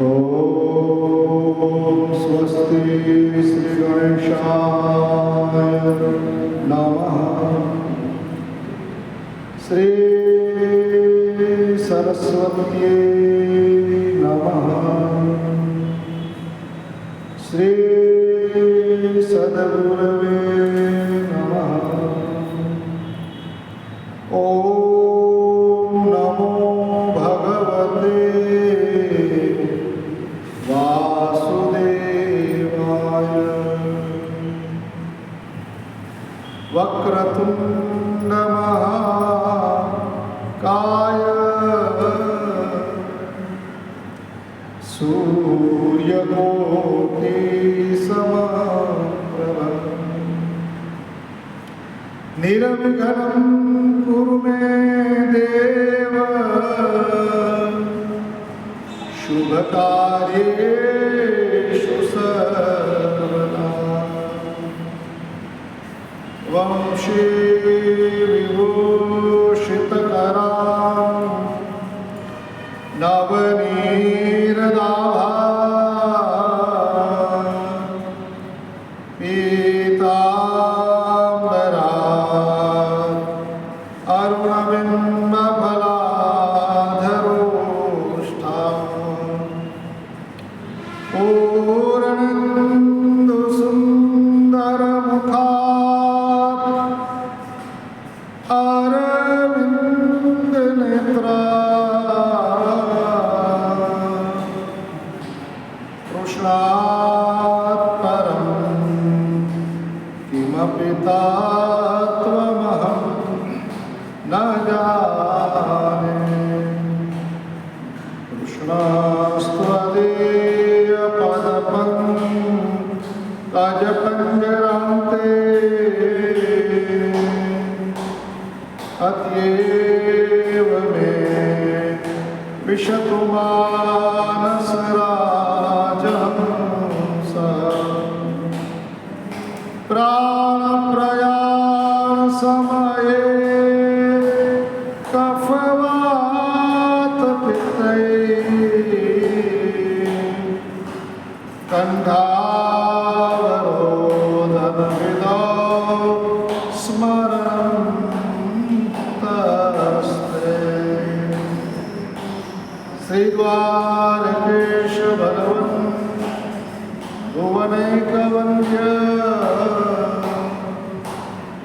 ओम स्वस्ति श्री गणेशाय नमः। श्री सरस्वत्यै नमः। श्री सद्गुरवे नमः। ओम नमो भगवते वासुदेवाय। वक्रतुंड महाकाय सूर्यकोटि समप्रभ निर्विघ्नं कुरु मे देव शुभकार्येषु सर्वदा। वंशी विभूषितकरां नवनीरदाभां पीताम्बरां अरुणबिम्बफलाधरोष्ठां पूर्णेन्दुसुन्दरमुखात् अरविन्दनेत्रात् कृष्णात् परं किमपि तत्त्वमहं न जाने। कृष्णस्त्वदीयपदपङ्कजपञ्जरान्ते अत्येव मे विशतु मानसराजहंसः। प्राणप्रयाणसमये कफवातपित्तैः कण्ठावरोधनविधौ स्मरन्तस्ते। श्रीद्वारकेश भगवन् भुवनैकवन्द्य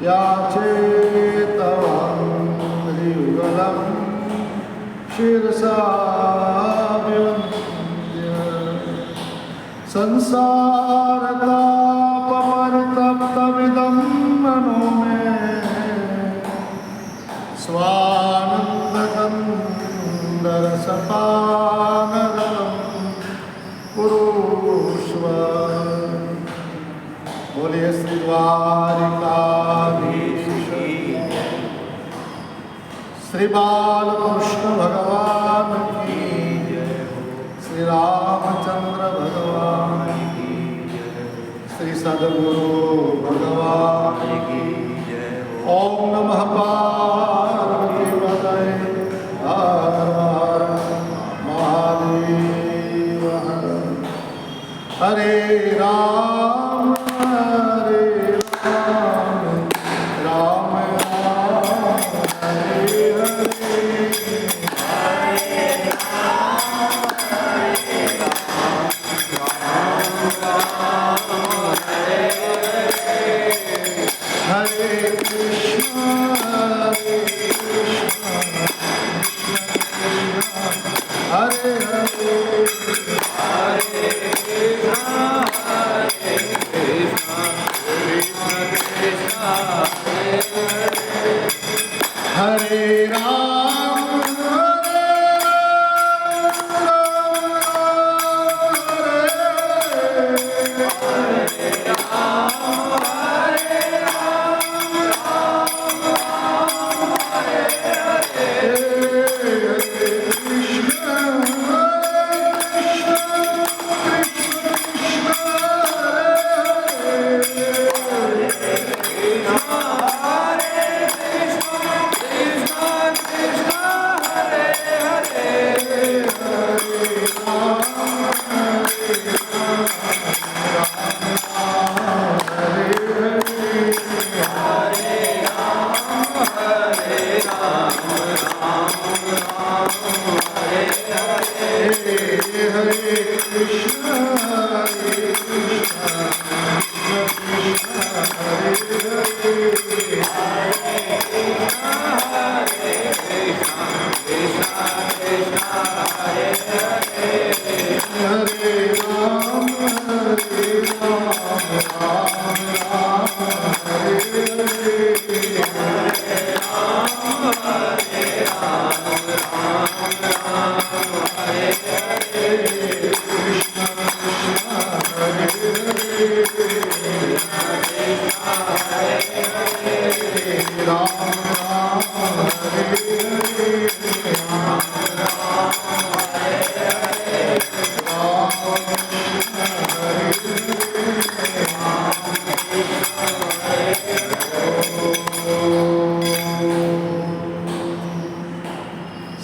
याचेतवाङ्घ्रियुगलं शिरसा विवन्द्य। संसारतापमरितप्तमिदं मनो मे स्वानन्दकन्दरसपानगरं कुरुष्व। बोलिए श्री द्वारिकाधीश श्री बालकृष्ण भगवान की जय। श्री रामचंद्र भगवान की जय। श्री सद्गुरु भगवान की जय। ओम नमः पार्वती पतये हर हर महादेव। हरे राम हरे राम राम राम हरे हरे। हरे कृष्ण हरे हरे हरे राम राम हरे हरे राम राम हरे हरे राम हरे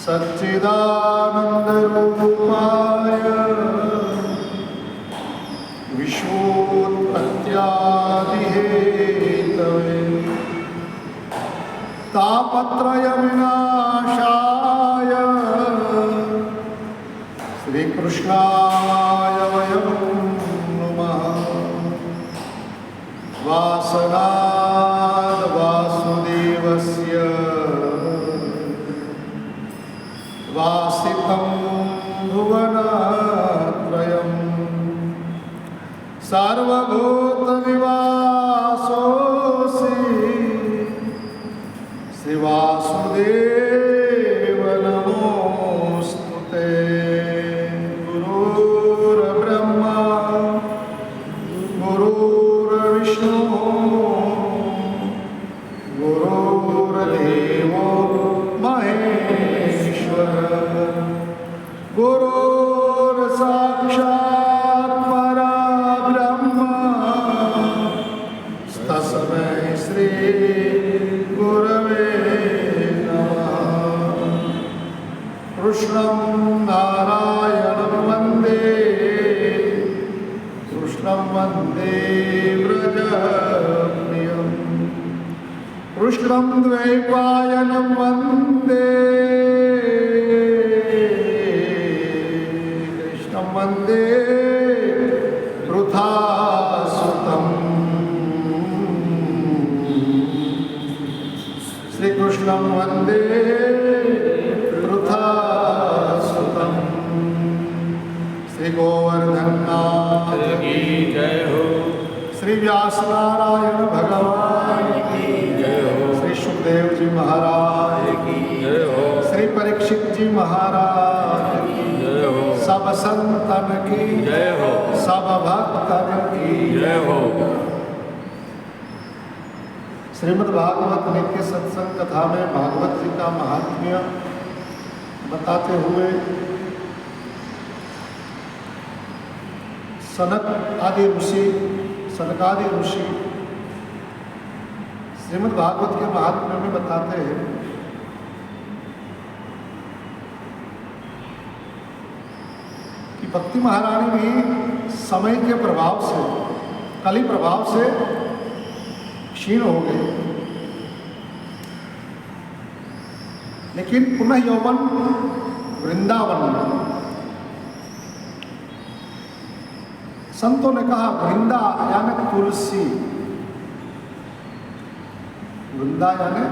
सच्चिदानंद रूपाय विश्वोत्पत्त्यादिहेतवे तापत्रय विनाशाय श्रीकृष्णाय वयं नमः। वासनाद वासुदेवस्य वासितं भुवनत्रयम् सर्वभूतनिवासोऽसि श्रीवासुदेव नमोऽस्तु ते। गुरुर्ब्रह्मा गुरुर्विष्णुः गुरुर्देवो महेश्वरः गुरुर्साक्षात् परब्रह्म तस्मै श्री गुरवे नमः। कृष्णं नारायणं वन्दे कृष्णं वन्दे व्रजप्रियम् कृष्णं द्वैपायनं वन्दे कृष्णं वन्दे वृथासुतम् श्रीकृष्णं वन्दे वृथासुतम्। श्री गोवर्धननाथ की जय हो। श्री व्यासनारायण भगवान की जय हो। श्री सुखदेव जी महाराज की जय हो। श्री परीक्षित जी महाराज की जय हो। सब संतन की जय हो। सब भक्तन की जय हो। श्रीमद् भागवत नित्य सत्संग कथा में भागवत जी का महात्म्य बताते हुए सनक आदि ऋषि सनकादि ऋषि श्रीमद् भागवत के महात्म्य में बताते हैं कि भक्ति महारानी भी समय के प्रभाव से कली प्रभाव से क्षीण हो गए, लेकिन पुनः यौवन वृंदावन में। संतों ने कहा वृंदा यानी तुलसी, वृंदा यानी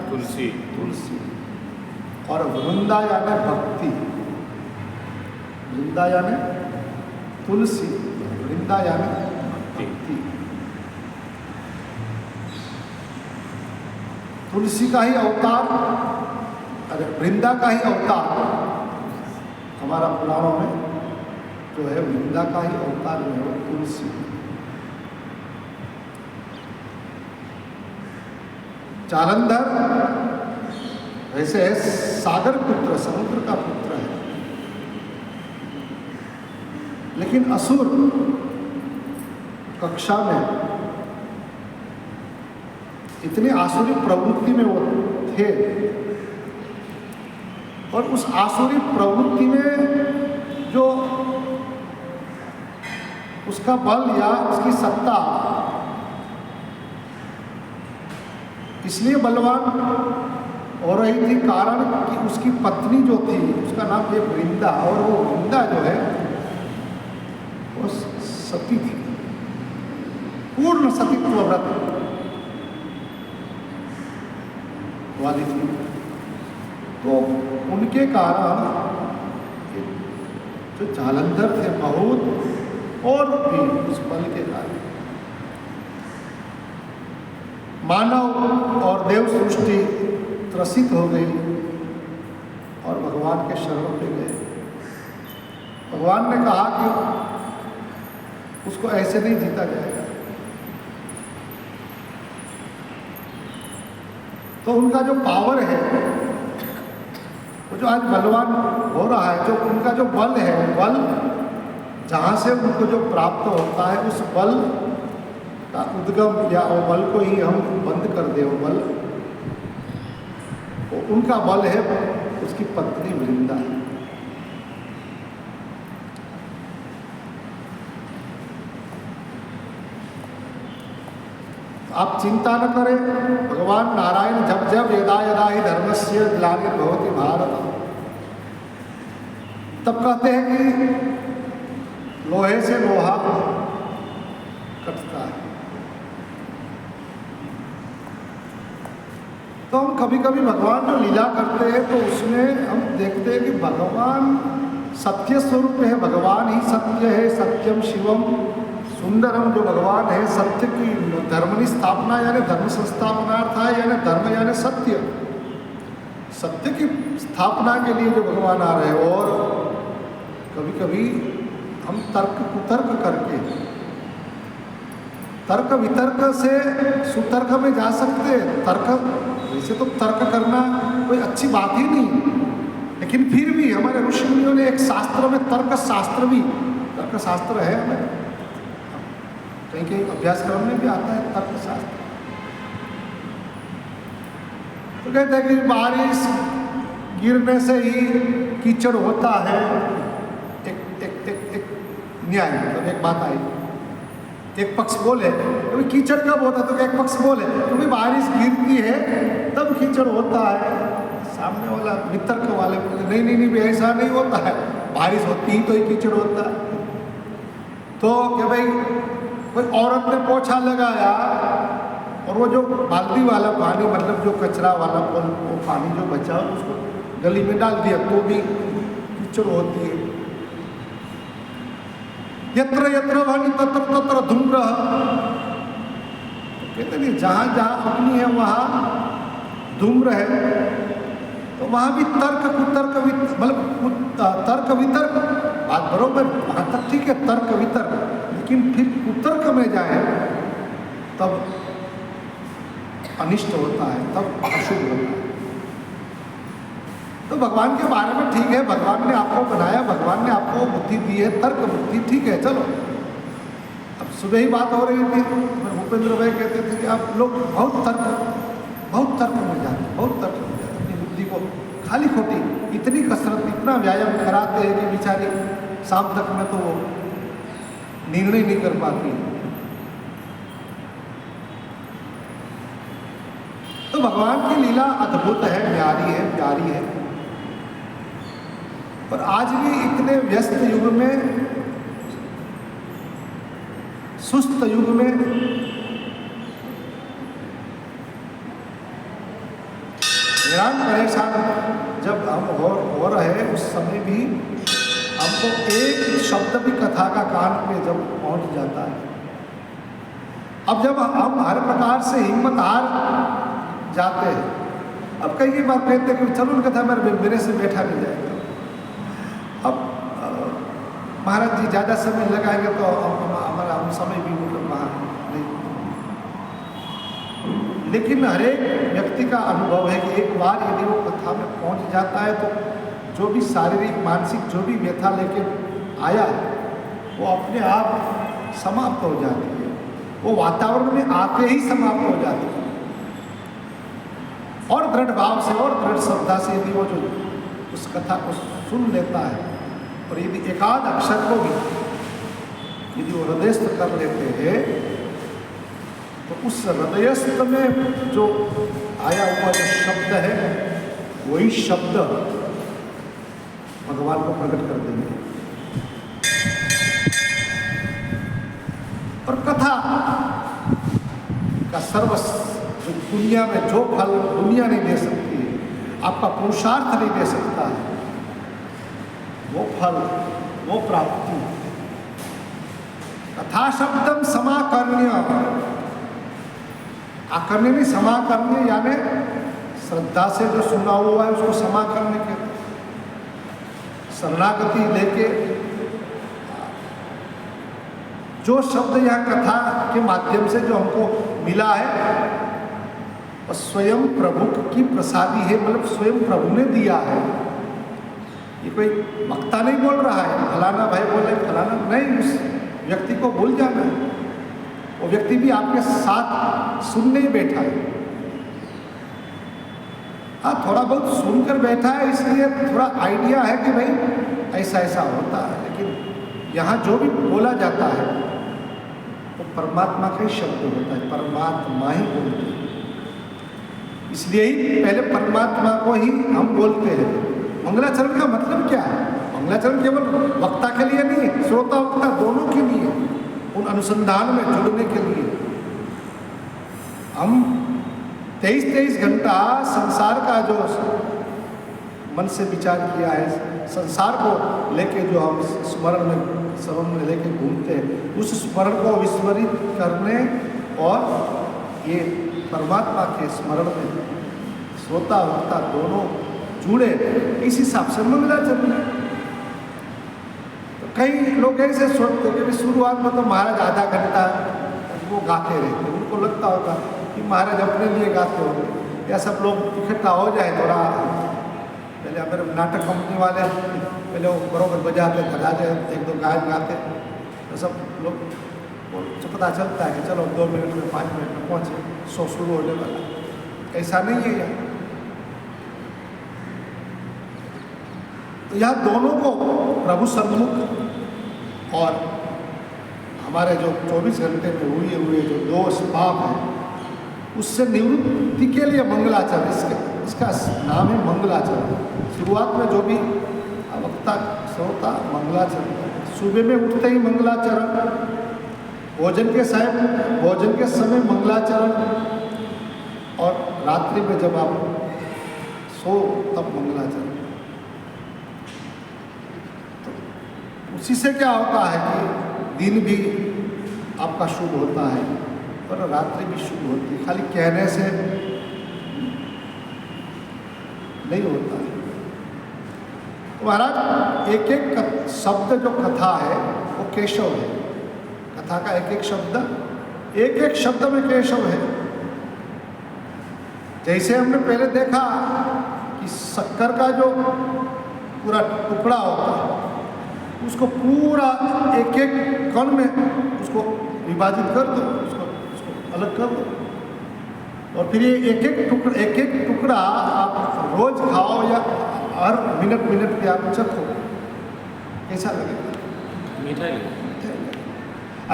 तुलसी तुलसी और वृंदा यानी भक्ति। वृंदा यानी तुलसी, वृंदा यानी भक्ति। तुलसी का ही अवतार, अरे वृंदा का ही अवतार हमारा पुराणों में जो है वृंदा का ही अवतार जो है तुलसी। जालंधर वैसे है सागर पुत्र, समुद्र का पुत्र है, लेकिन असुर कक्षा में इतनी आसुरी प्रवृत्ति में वो थे और उस आसुरी प्रवृत्ति में जो उसका बल या उसकी सत्ता इसलिए बलवान हो रही थी कारण कि उसकी पत्नी जो थी उसका नाम ये वृंदा, और वो वृंदा जो है वो सती थी, पूर्ण सतीत्व व्रत वाली थी। तो उनके कारण जो जालंधर थे बहुत और भी उस बल के कारण मानव और देव सृष्टि त्रसित हो गई और भगवान के शरण में गए। भगवान ने कहा कि उसको ऐसे नहीं जीता जाएगा, तो उनका जो पावर है, वो जो आज बलवान हो रहा है, जो उनका जो बल है, बल जहाँ से उनको जो प्राप्त होता है, उस बल का उद्गम या वो बल को ही हम बंद कर दे, वो बल, वो उनका बल है उसकी पत्नी वृंदा। आप चिंता न करें, भगवान नारायण जब जब यदा यदा ही धर्मस्य ग्लानिर्भवति भारत, तब कहते हैं कि लोहे से लोहा कटता है। तो हम कभी कभी भगवान जो लीला करते हैं तो उसमें हम देखते हैं कि भगवान सत्य स्वरूप है, भगवान ही सत्य है, सत्यम शिवम सुंदरम। जो भगवान है सत्य की धर्म स्थापना यानी धर्म संस्थापनार्थ है, यानी धर्म यानी सत्य, सत्य की स्थापना के लिए जो भगवान आ रहे हैं। और कभी कभी हम तर्क कुतर्क करके, तर्क वितर्क से सुतर्क में जा सकते हैं। तर्क वैसे तो तर्क करना कोई अच्छी बात ही नहीं, लेकिन फिर भी हमारे ऋषि मुनियों ने एक शास्त्र में तर्क शास्त्र भी, तर्क शास्त्र है हमें कहीं कहीं अभ्यासक्रम में भी आता है तर्क शास्त्र। तो कहते हैं कि बारिश गिरने से ही कीचड़ होता है। एक न्याय, मतलब एक बात आई, एक पक्ष बोले तो कीचड़ कब होता है, तो एक पक्ष बोले तो बारिश गिरती है तब कीचड़ होता है। सामने वाला वितर्क वाले बोले नहीं नहीं नहीं ऐसा नहीं होता है, बारिश होती ही तो ही कीचड़ होता है। तो क्या भाई कोई औरत ने पोछा लगाया और वो जो बाल्टी वाला पानी, मतलब जो कचरा वाला वो पानी जो बचा उसको गली में डाल दिया तो भी कीचड़ होती है। यत्र यत्र वनि तत्र तत्र धूम्र, तो कहते नहीं जहाँ जहाँ अग्नि है वहाँ धूम्र है। तो वहाँ भी तर्क कुतर्क, मतलब तर्क वितर्क बात बरोबर, वहाँ तक ठीक है तर्क वितर्क, लेकिन फिर कुतर्क में जाए तब अनिष्ट होता है, तब अशुभ होता है। तो भगवान के बारे में ठीक है, भगवान ने आपको बनाया, भगवान ने आपको बुद्धि दी है, तर्क बुद्धि ठीक है, चलो। अब सुबह ही बात हो रही थी, भूपेंद्र भाई कहते थे कि आप लोग बहुत तर्क में जाते, बहुत तर्क में जाते, अपनी बुद्धि को खाली खोटी इतनी कसरत, इतना व्यायाम कराते हैं कि बेचारी शाम तक में तो वो निर्णय नहीं कर पाती। तो भगवान की लीला अद्भुत है, न्यारी है, प्यारी है। और आज भी इतने व्यस्त युग में, सुस्त युग में, हैरान परेशान जब हम हो रहे उस समय भी हमको एक शब्द भी कथा का कान पे जब पहुंच जाता है। अब जब हम हर प्रकार से हिम्मत हार जाते हैं, अब कई बार कहते हैं कि चलो कथा मेरे से बैठा नहीं जाएगा। अब महाराज जी ज़्यादा समय लगाएंगे तो हमारा हम समय भी मतलब वहाँ नहीं। लेकिन हर एक व्यक्ति का अनुभव है कि एक बार यदि वो कथा में पहुँच जाता है तो जो भी शारीरिक मानसिक जो भी व्यथा लेके आया वो अपने आप समाप्त हो जाती है, वो वातावरण में आके ही समाप्त हो जाती है। और दृढ़ भाव से और दृढ़ श्रद्धा से यदि वो जो उस कथा को सुन लेता है और यदि एकाध अक्षर को भी यदि वो हृदयस्थ कर लेते हैं तो उस हृदयस्थ में जो आया हुआ जो शब्द है वही शब्द भगवान को प्रकट कर देंगे। और कथा का सर्वस्व जो दुनिया में जो फल दुनिया नहीं दे सकती है, आपका पुरुषार्थ नहीं दे सकता है, वो फल, वो प्राप्ति। कथा शब्दम समाकर्ण्य, आकर्ण्य नहीं समाकर्ण्य, यानी श्रद्धा से जो सुना हुआ है उसको समाकर्ण्य कहते हैं। शरणागति लेके जो शब्द यह कथा के माध्यम से जो हमको मिला है और स्वयं प्रभु की प्रसादी है, मतलब स्वयं प्रभु ने दिया है। ये कोई वक्ता नहीं बोल रहा है, फलाना भाई बोल रहे फलाना नहीं, उस व्यक्ति को भूल जाना है। वो व्यक्ति भी आपके साथ सुनने ही बैठा है। हाँ, थोड़ा बहुत सुनकर बैठा है, इसलिए थोड़ा आइडिया है कि भाई ऐसा ऐसा होता है, लेकिन यहाँ जो भी बोला जाता है वो परमात्मा का ही शब्द होता है, परमात्मा ही बोलते हैं। इसलिए ही पहले परमात्मा को ही हम बोलते हैं। मंगलाचरण का मतलब क्या है? मंगलाचरण केवल वक्ता के लिए नहीं है, श्रोता वक्ता दोनों के लिए, उन अनुसंधान में जुड़ने के लिए। हम 23 घंटा संसार का जो मन से विचार किया है, संसार को लेके जो हम स्मरण में लेके घूमते हैं, उस स्मरण को विस्मरित करने और ये परमात्मा के स्मरण में श्रोता वक्ता दोनों जुड़े, इस हिसाब से मंगलाचरण। तो कई लोग ऐसे सोचते हैं कि शुरुआत में तो महाराज आधा घंटा वो गाते रहते, उनको लगता होगा कि महाराज अपने लिए गाते होंगे, या सब लोग इकट्ठा हो जाए थोड़ा। पहले हमारे नाटक कंपनी वाले पहले वो बरोबर बजाते, बजा जाए, 1-2 गायक गाते, तो सब लोग को पता चलता है कि चलो 2 मिनट में 5 मिनट में पहुँचे, शो शुरू होने वाला। ऐसा नहीं है यहाँ। तो यहाँ दोनों को प्रभु सन्मुख और हमारे जो 24 घंटे में हुए जो दोष पाप है, उससे निवृत्ति के लिए मंगलाचरण, इसका नाम है मंगलाचरण। शुरुआत में जो भी वक्ता श्रोता मंगलाचरण, सुबह में उठते ही मंगलाचरण, भोजन के समय मंगलाचरण, और रात्रि में जब आप सो तब मंगलाचरण। तो उसी से क्या होता है कि दिन भी आपका शुभ होता है और रात्रि भी शुभ होती है। खाली कहने से नहीं होता है। तो महाराज एक एक शब्द जो कथा है वो केशव है। कथा का एक एक शब्द में केशव है। जैसे हमने पहले देखा कि शक्कर का जो पूरा टुकड़ा होता है, उसको पूरा एक एक कण में उसको विभाजित कर दो, उसको अलग कर दो, और फिर ये एक एक टुकड़ा आप रोज खाओ या हर मिनट पे आप चखो, कैसा लगेगा? मीठा ही।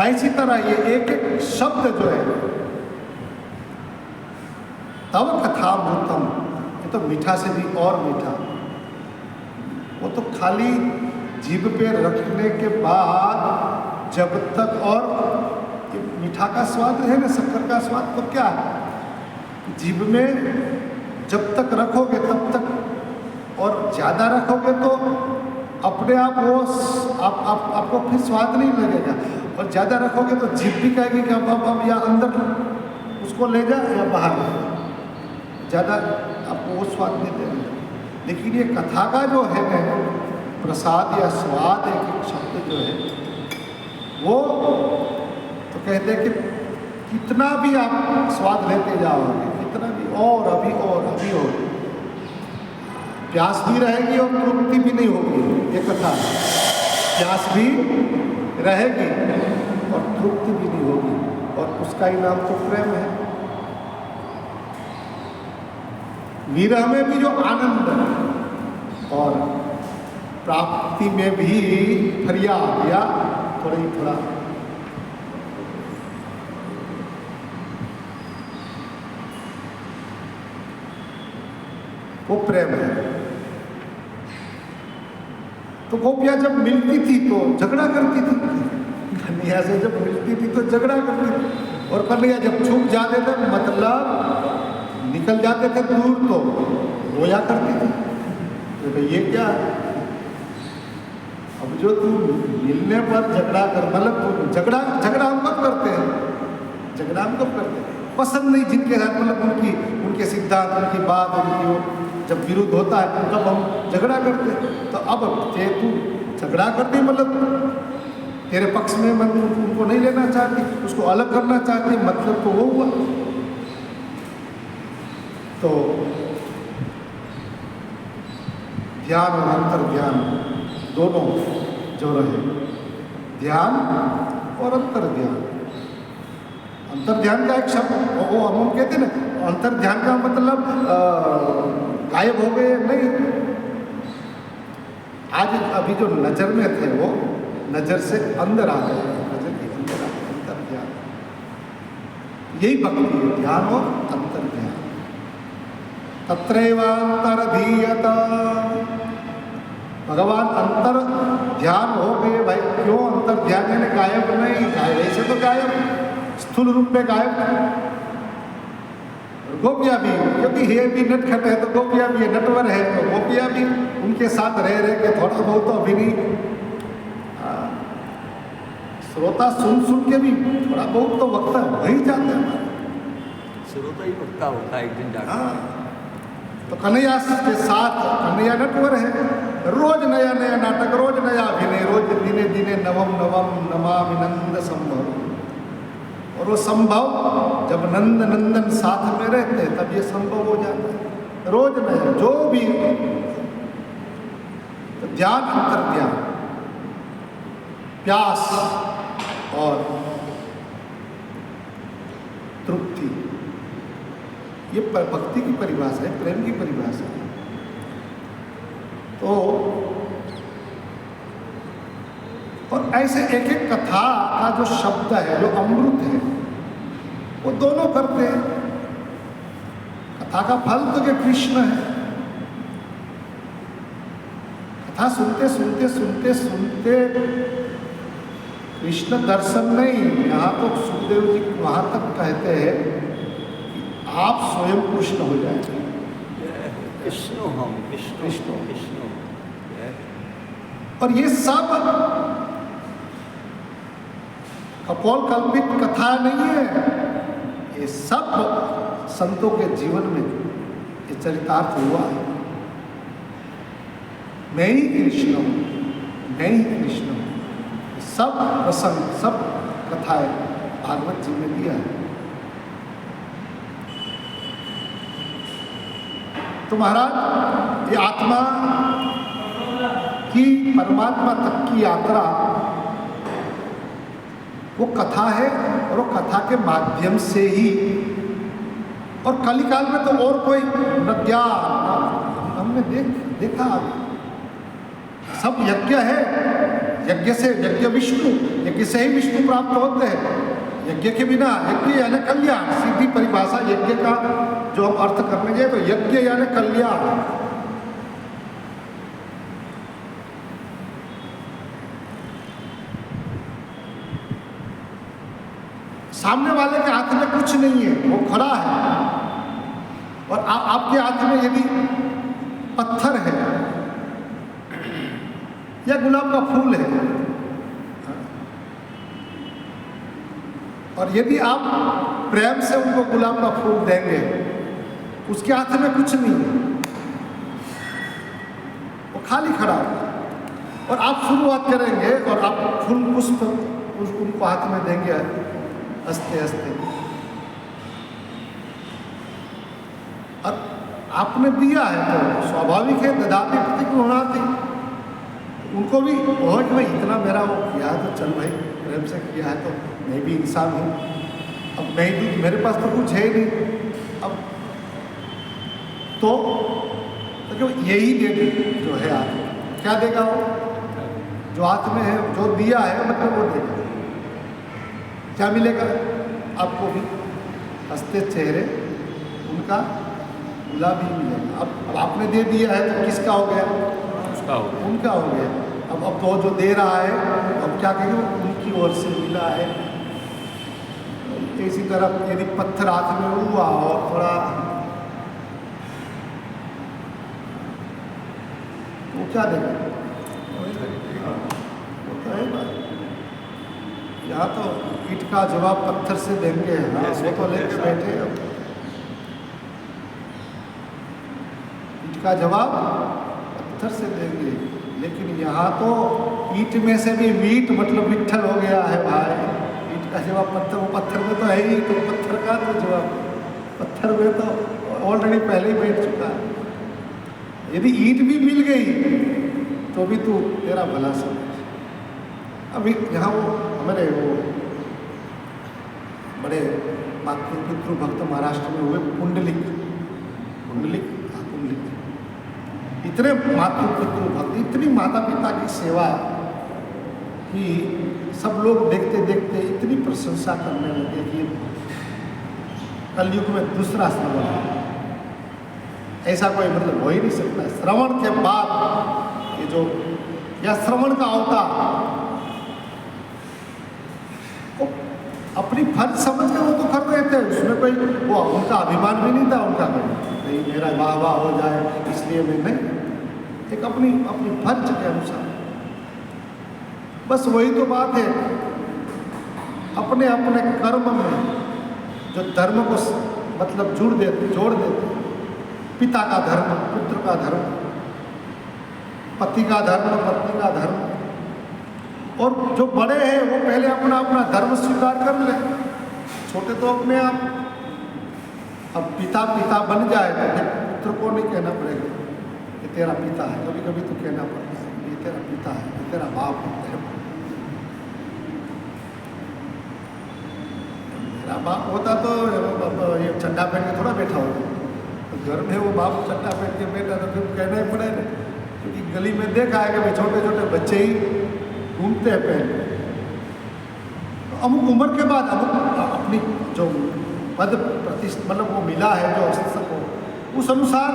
ऐसी तरह ये एक एक शब्द जो है, तब कथामृतम, ये तो मीठा से भी और मीठा। वो तो खाली जीभ पे रखने के बाद जब तक, और मीठा का स्वाद है ना, शक्कर का स्वाद तो क्या है, जीभ में जब तक रखोगे तब तक, और ज़्यादा रखोगे तो अपने आप वो आपको फिर स्वाद नहीं लगेगा, और ज़्यादा रखोगे तो जीभ भी कहेगी कि अब या अंदर उसको ले जा या बाहर ले जा, ज़्यादा आपको वो स्वाद नहीं देगा। लेकिन ये कथा का जो है ना प्रसाद या स्वाद, एक शब्द जो है वो तो कहते हैं कि कितना भी आप स्वाद लेते जाओगे, कितना भी और अभी और प्यास भी रहेगी और तृप्ति भी नहीं होगी। ये कथा प्यास भी रहेगी और तृप्ति भी नहीं होगी, और उसका ही नाम तो प्रेम है। विरह में भी जो आनंद है और प्राप्ति में भी फरियाद या थोड़ा वो प्रेम है। तो गोपियाँ जब मिलती थी तो झगड़ा करती थी, कन्हैया से जब मिलती थी तो झगड़ा करती थी, और कन्हैया जब छूट जाते थे, मतलब निकल जाते थे दूर, तो रोया करती थी। तो भाई ये क्या है? अब जो तू मिलने पर झगड़ा कर, मतलब झगड़ा हम कब करते हैं? झगड़ा हम कब करते हैं? पसंद नहीं जिनके साथ, मतलब उनके सिद्धांत, उनकी बात, उनकी जब विरुद्ध होता है तब हम झगड़ा करते हैं। तो अब तू झगड़ा करती, मतलब तेरे पक्ष में मैं उनको नहीं लेना चाहती, उसको अलग करना चाहती, मतलब तो वो हुआ। तो ध्यान और अंतर ध्यान दोनों जो रहे, ध्यान और अंतर ध्यान। अंतर ध्यान का एक शब्द वो हम कहते हैं ना, अंतर ध्यान का मतलब गायब हो गए नहीं। आज अभी जो नजर में थे वो नजर से अंदर आ गए, नजर के अंदर आ गए, अंतर ध्यान। यही भक्ति है, ध्यान और अंतर ध्यान। तत्रैवांतरधीयता, भगवान अंतर ध्यान हो गए। भाई क्यों अंतर ध्यान यानी गायब नहीं, गायब ऐसे तो गायब स्थूल रूप में गायब। गोपियाँ भी, क्योंकि हे भी नटखट है तो गोपियाँ भी है, नटवर है तो गोपियाँ भी उनके साथ रह के थोड़ा बहुत तो अभी नहीं, श्रोता सुन सुन के भी थोड़ा बहुत तो वक्ता हो ही जाता है। श्रोता ही वक्ता होता है एक दिन जाकर। हाँ, तो कन्हैया के साथ, कन्हैया नटवर है, रोज नया नया नाटक, रोज नया अभिनय, रोज दिने दिने नवम नवम नमामि नंद संभव। और वो संभव जब नंद नंदन साथ में रहते हैं तब ये संभव हो जाता है, रोज नया जो भी। तो ध्यान अंतर ध्यान, प्यास और तृप्ति, ये भक्ति की परिभाषा है, प्रेम की परिभाषा है। तो और ऐसे एक एक कथा का जो शब्द है, जो अमृत है, वो दोनों करते हैं। कथा का फल तो जो कृष्ण है। कथा सुनते सुनते सुनते सुनते कृष्ण दर्शन नहीं, यहाँ तो सुखदेव जी वहाँ तक कहते हैं कि आप स्वयं कृष्ण हो जाएंगे। कृष्ण हम कृष्ण कृष्ण कृष्ण। और ये सब कपोल कल्पित कथा नहीं है, ये सब संतों के जीवन में ये चरितार्थ हुआ है। मैं ही कृष्ण हूँ, मैं ही कृष्ण हूँ। सब प्रसंग, सब कथाएं भागवत जी में दिया है। तो महाराज, ये आत्मा की परमात्मा तक की यात्रा वो कथा है, और वो कथा के माध्यम से ही। और कलिकाल में तो और कोई न ज्ञान हमने देखा सब यज्ञ है। यज्ञ से यज्ञ विष्णु, यज्ञ से ही विष्णु प्राप्त होते हैं। यज्ञ के बिना, यज्ञ यानी कल्याण, सीधी परिभाषा यज्ञ का जो हम अर्थ करने गए तो यज्ञ यानी कल्याण। सामने वाले के हाथ में कुछ नहीं है, वो खड़ा है, और आपके हाथ में यदि पत्थर है या गुलाब का फूल है, और यदि आप प्रेम से उनको गुलाब का फूल देंगे, उसके हाथ में कुछ नहीं है, वो खाली खड़ा है, और आप शुरुआत करेंगे और आप फूल पुष्प उनको हाथ में देंगे हंसते हंसते, और आपने दिया है तो स्वाभाविक है, ददाती प्रतिगृह्णाति। उनको भी बहुत भाई इतना मेरा वो किया है तो चल भाई प्रेम से किया है तो मैं भी इंसान हूँ, अब मैं ही, मेरे पास तो कुछ है ही नहीं, अब तो यही दे दे जो है आपको। क्या देगा वो? जो हाथ में है, जो दिया है मतलब वो देगा। क्या मिलेगा आपको भी? हंसते चेहरे, उनका गुलाबी मिलेगा। अब आपने दे दिया है तो किसका हो गया? उसका हो गया। उनका हो गया। अब तो जो दे रहा है अब क्या कहेंगे, उनकी ओर से मिला है। इसी तरह यदि पत्थर हाथ में हुआ और थोड़ा वो क्या देगा? वो तो है बात। यहाँ तो ईंट का जवाब पत्थर से देंगे, हाँ वो तो लेके बैठे। अब ईंट का जवाब पत्थर से देंगे, लेकिन यहाँ तो ईंट में से भी मीट मतलब विट्ठल हो गया है भाई। ईंट का जवाब पत्थर, वो पत्थर में तो है ही, तो पत्थर का तो जवाब पत्थर में तो ऑलरेडी पहले ही बैठ चुका है। यदि ईंट भी मिल गई तो भी तू तेरा भला समझ। अभी यहाँ वो हमारे वो बड़े पितृभक्त महाराष्ट्र में हुए पुंडलिक इतने पितृभक्त, इतनी माता पिता की सेवा कि सब लोग देखते देखते इतनी प्रशंसा करने लगे कि कलयुग में दूसरा श्रवण, ऐसा कोई मतलब हो ही नहीं सकता। श्रवण के बाद ये जो या श्रवण का अवतार अपनी फर्ज समझ कर वो तो कर रहे थे, उसमें कोई वो उनका अभिमान भी नहीं था, उनका नहीं मेरा वाह वाह हो जाए इसलिए मैं नहीं, एक अपनी फर्ज के अनुसार। बस वही तो बात है, अपने अपने कर्म में जो धर्म को मतलब जोड़ देते, पिता का धर्म, पुत्र का धर्म, पति का धर्म, पत्नी का धर्म, और जो बड़े हैं वो पहले अपना धर्म स्वीकार कर ले, छोटे तो अपने आप। अब पिता बन जाए तो फिर पुत्र को नहीं कहना पड़ेगा ये तेरा पिता है, कभी कभी तो कहना पड़ता है ये तेरा पिता है, ये तेरा बाप है। मेरा बाप होता तो ये चड्डा पहन के थोड़ा बैठा होता, तो घर में वो बाप चड्डा पहन के बैठा तो फिर कहना ही पड़ेगा, क्योंकि गली में देखा है कि भाई छोटे छोटे बच्चे ही घूमते हैं पहले। तो अमुक उम्र के बाद अमुक अपनी जो पद प्रतिष्ठा मतलब वो मिला है जो शिक्षक को, उस अनुसार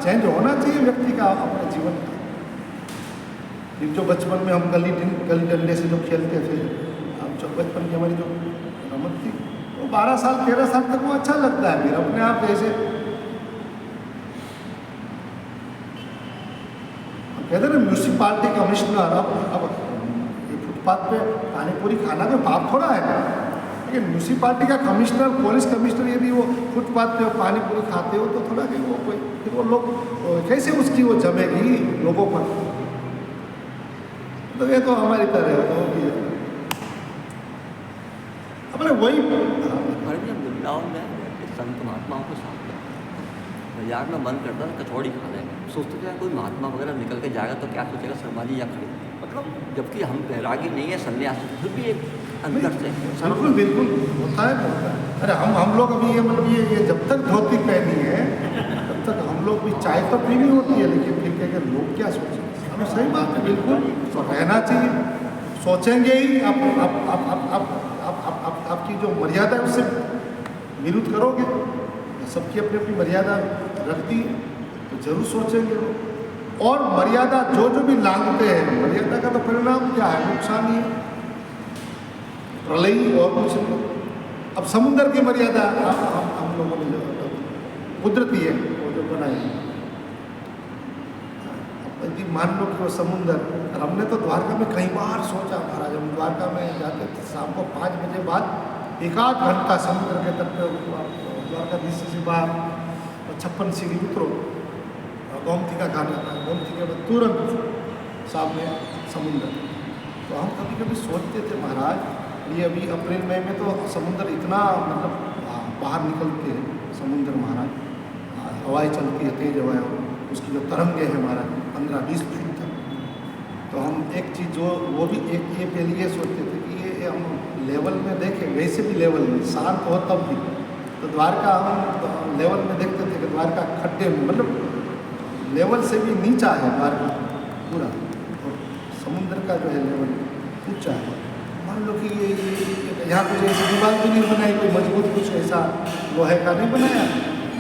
चेंज होना चाहिए व्यक्ति का अपने जीवन का। फिर जो बचपन में हम गली डंडे से जो खेलते थे, हम जो बचपन की हमारी जो रमत थी वो 12 साल 13 साल तक वो अच्छा लगता है। फिर अपने आप जैसे कहते हैं ना म्यूनसिपालिटी कमिश्नर, अब फुटपाथ पे पानी पूरी खाना कोई पाप थोड़ा है, लेकिन म्यूनसिपालिटी का कमिश्नर, पुलिस कमिश्नर यदि वो फुटपाथ पे पानी पूरी खाते हो तो थोड़ा कि वो कोई फिर वो लोग कैसे उसकी वो जमेगी लोगों पर। तो ये तो हमारी तरह होगी अपने वही। वृंदावन में संत महात्माओं के साथ बाजार में मन करता था कचौड़ी खा लें, सोचते थे कोई महात्मा वगैरह निकल के जाएगा तो क्या सोचेगा शर्मा जी या खड़े, मतलब जबकि हम बैरागी नहीं है, सन्यास, फिर भी एक अंदर से बिल्कुल होता है। अरे हम लोग अभी ये मतलब ये जब तक धोती पहनी है तब तक हम लोग भी चाय तो पीनी होती है, लेकिन फिर क्या लोग क्या सोचेंगे। हमें सही बात है, बिल्कुल तो रहना चाहिए, सोचेंगे ही आपकी जो मर्यादा है उससे विरुद्ध करोगे, सबकी अपनी अपनी मर्यादा रखती है तो जरूर सोचेंगे वो। और मर्यादा जो भी लांघते हैं, मर्यादा का तो परिणाम क्या है, नुकसान ही है, प्रलय और कुछ नहीं। अब समुद्र की मर्यादा हम लोगों ने जो कुदरती है वो जो बनाई, यदि मान लो कि वो समुद्र, और हमने तो द्वारका में कई बार सोचा महाराज, हम द्वारका में जाते थे शाम को 5 बजे बाद 1 आध घंटा समुद्र के तट पर द्वारकाधीश से बाहर 56 सीढ़ी उतरो, गोमती का खाना था, गोमती के बाद तुरंत सामने समुद्र। तो हम कभी कभी सोचते थे महाराज ये अभी अप्रैल मई में तो समुद्र इतना मतलब बाहर निकलते हैं समुद्र महाराज, हवाएं चलती है तेज हवाएं, उसकी जो तरंगे हैं महाराज 15-20 फीट तक। तो हम एक चीज़ जो वो भी एक ये पहले ये सोचते थे कि ये हम लेवल में देखें, वैसे भी लेवल में शांत हो तब भी, तो द्वारका हम लेवल में देखते थे कि द्वारका खड्डे में मतलब लेवल से भी नीचा है द्वारका पूरा, और समुद्र का जो है लेवल ऊंचा है। मान लो कि ये यहाँ कुछ ऐसी दीवार भी नहीं बनाई, कोई मजबूत कुछ ऐसा लोहे का नहीं बनाया,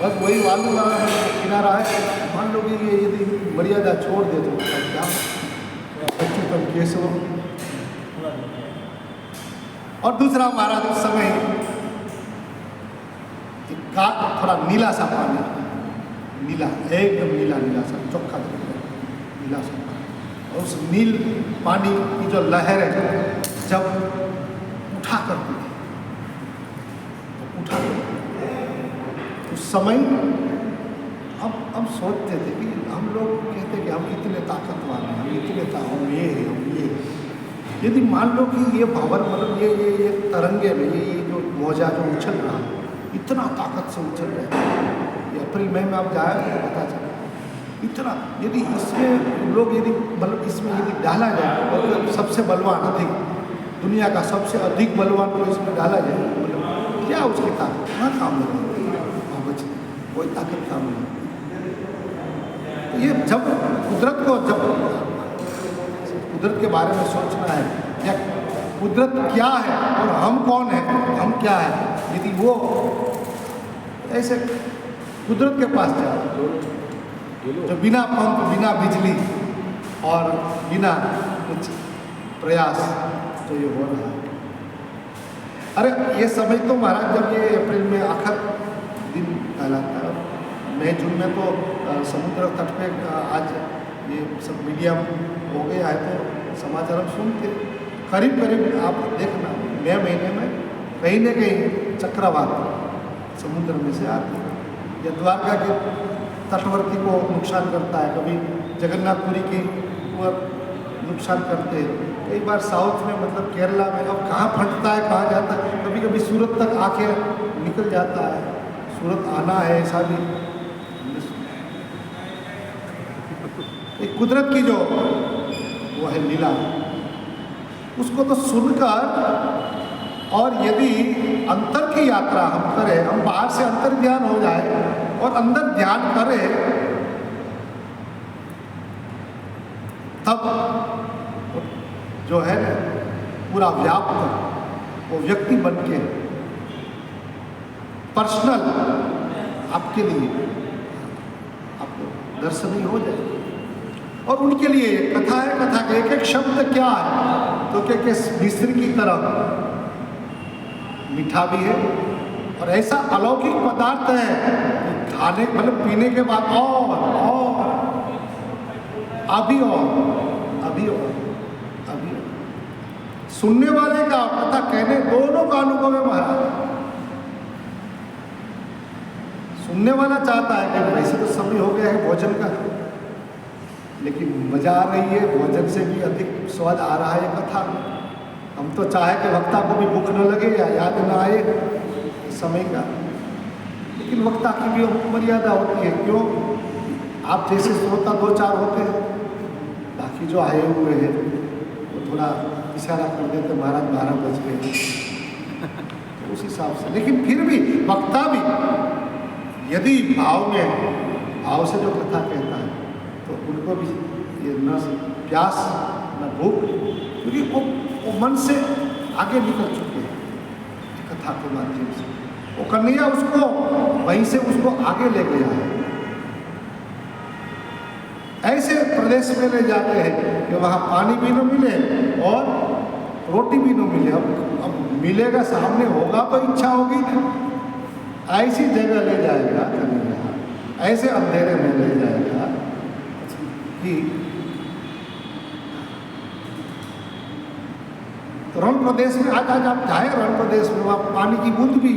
बस वही वालू वाला किनारा है। मान लो कि ये यदि मर्यादा छोड़ दे तो क्या अच्युतम केशव। और दूसरा महाराज उस समय का थोड़ा नीला सा पानी, नीला एकदम नीला सा चोखा नीला सा पानी, और उस नील पानी की जो लहर है जब उठा करती थी तो उठा उस समय हम सोचते थे कि हम लोग कहते कि हम इतने ताकतवार हैं, हम इतने हम ये यदि मान लो कि ये भंवर मतलब ये तरंगे में ये जो मौजा जो उछल रहा है इतना ताकत से उछल रहे हैं। ये अप्रैल मई में आप जाए तो पता चला इतना, यदि इसमें लोग यदि मतलब इसमें यदि डाला जाए मतलब सबसे बलवान अधिक दुनिया का सबसे अधिक बलवान को इसमें डाला जाए, मतलब क्या उसकी ताकत कहाँ काम लगे, कोई ताकत काम नहीं। तो ये जब कुदरत को जब कुदरत के बारे में सोचना है या कुदरत क्या है और हम कौन है, हम क्या है, यदि वो ऐसे कुदरत के पास जाए जो बिना पंप बिना बिजली और बिना कुछ प्रयास तो ये हो रहा है। अरे ये समय तो महाराज जब ये अप्रैल में आखिर दिन कहलाता है, मई जून में तो समुद्र तट पे आज ये सब मीडिया हो गया है तो समाचार हम सुनते करीब करीब आप देखना मई महीने में कहीं न कहीं चक्रवात समुद्र में से आते या द्वारका के तटवर्ती को नुकसान करता है, कभी जगन्नाथपुरी की वो नुकसान करते हैं, कई बार साउथ में मतलब केरला में अब कहाँ फटता है कहाँ जाता है, कभी कभी सूरत तक आके निकल जाता है, सूरत आना है ऐसा भी। एक कुदरत की जो वो है लीला, उसको तो सुनकर और यदि अंतर की यात्रा हम करें, हम बाहर से अंतर ध्यान हो जाए और अंदर ध्यान करें, तब जो है ना पूरा व्याप्त वो व्यक्ति बन के पर्सनल आपके लिए आपको दर्शनीय हो जाए। और उनके लिए कथा है, कथा के एक एक शब्द क्या है तो क्या मिस्र की तरह मीठा भी है और ऐसा अलौकिक पदार्थ है कि खाने मतलब पीने के बाद और अभी सुनने वाले का तथा कहने दोनों का अनुभव है महाराज। सुनने वाला चाहता है कि वैसे तो समय हो गया है भोजन का, लेकिन मजा आ रही है, भोजन से भी अधिक स्वाद आ रहा है कथा। हम तो चाहे कि वक्ता को भी भूख न लगे या याद न आए समय का, लेकिन वक्ता की भी मर्यादा होती है। क्यों? आप जैसे श्रोता दो चार होते हैं, बाकी जो आए हुए हैं वो थोड़ा इशारा कर देते महाराज 12 बज गए तो उस हिसाब से। लेकिन फिर भी वक्ता भी यदि भाव से जो कथा कहता है तो उनको भी ये न प्यास न भूख, क्योंकि वो मन से आगे निकल चुके हैं कथा के माध्यम से। वो कन्हैया उसको वहीं से उसको आगे ले गया है। ऐसे प्रदेश में ले जाते हैं कि वहाँ पानी भी न मिले और रोटी भी न मिले। अब मिलेगा सामने होगा तो इच्छा होगी ना, ऐसी जगह ले जाएगा कन्हैया, ऐसे अंधेरे में ले जाएगा कि रण प्रदेश में आज आप जाए रण प्रदेश में वहाँ पानी की बूंद भी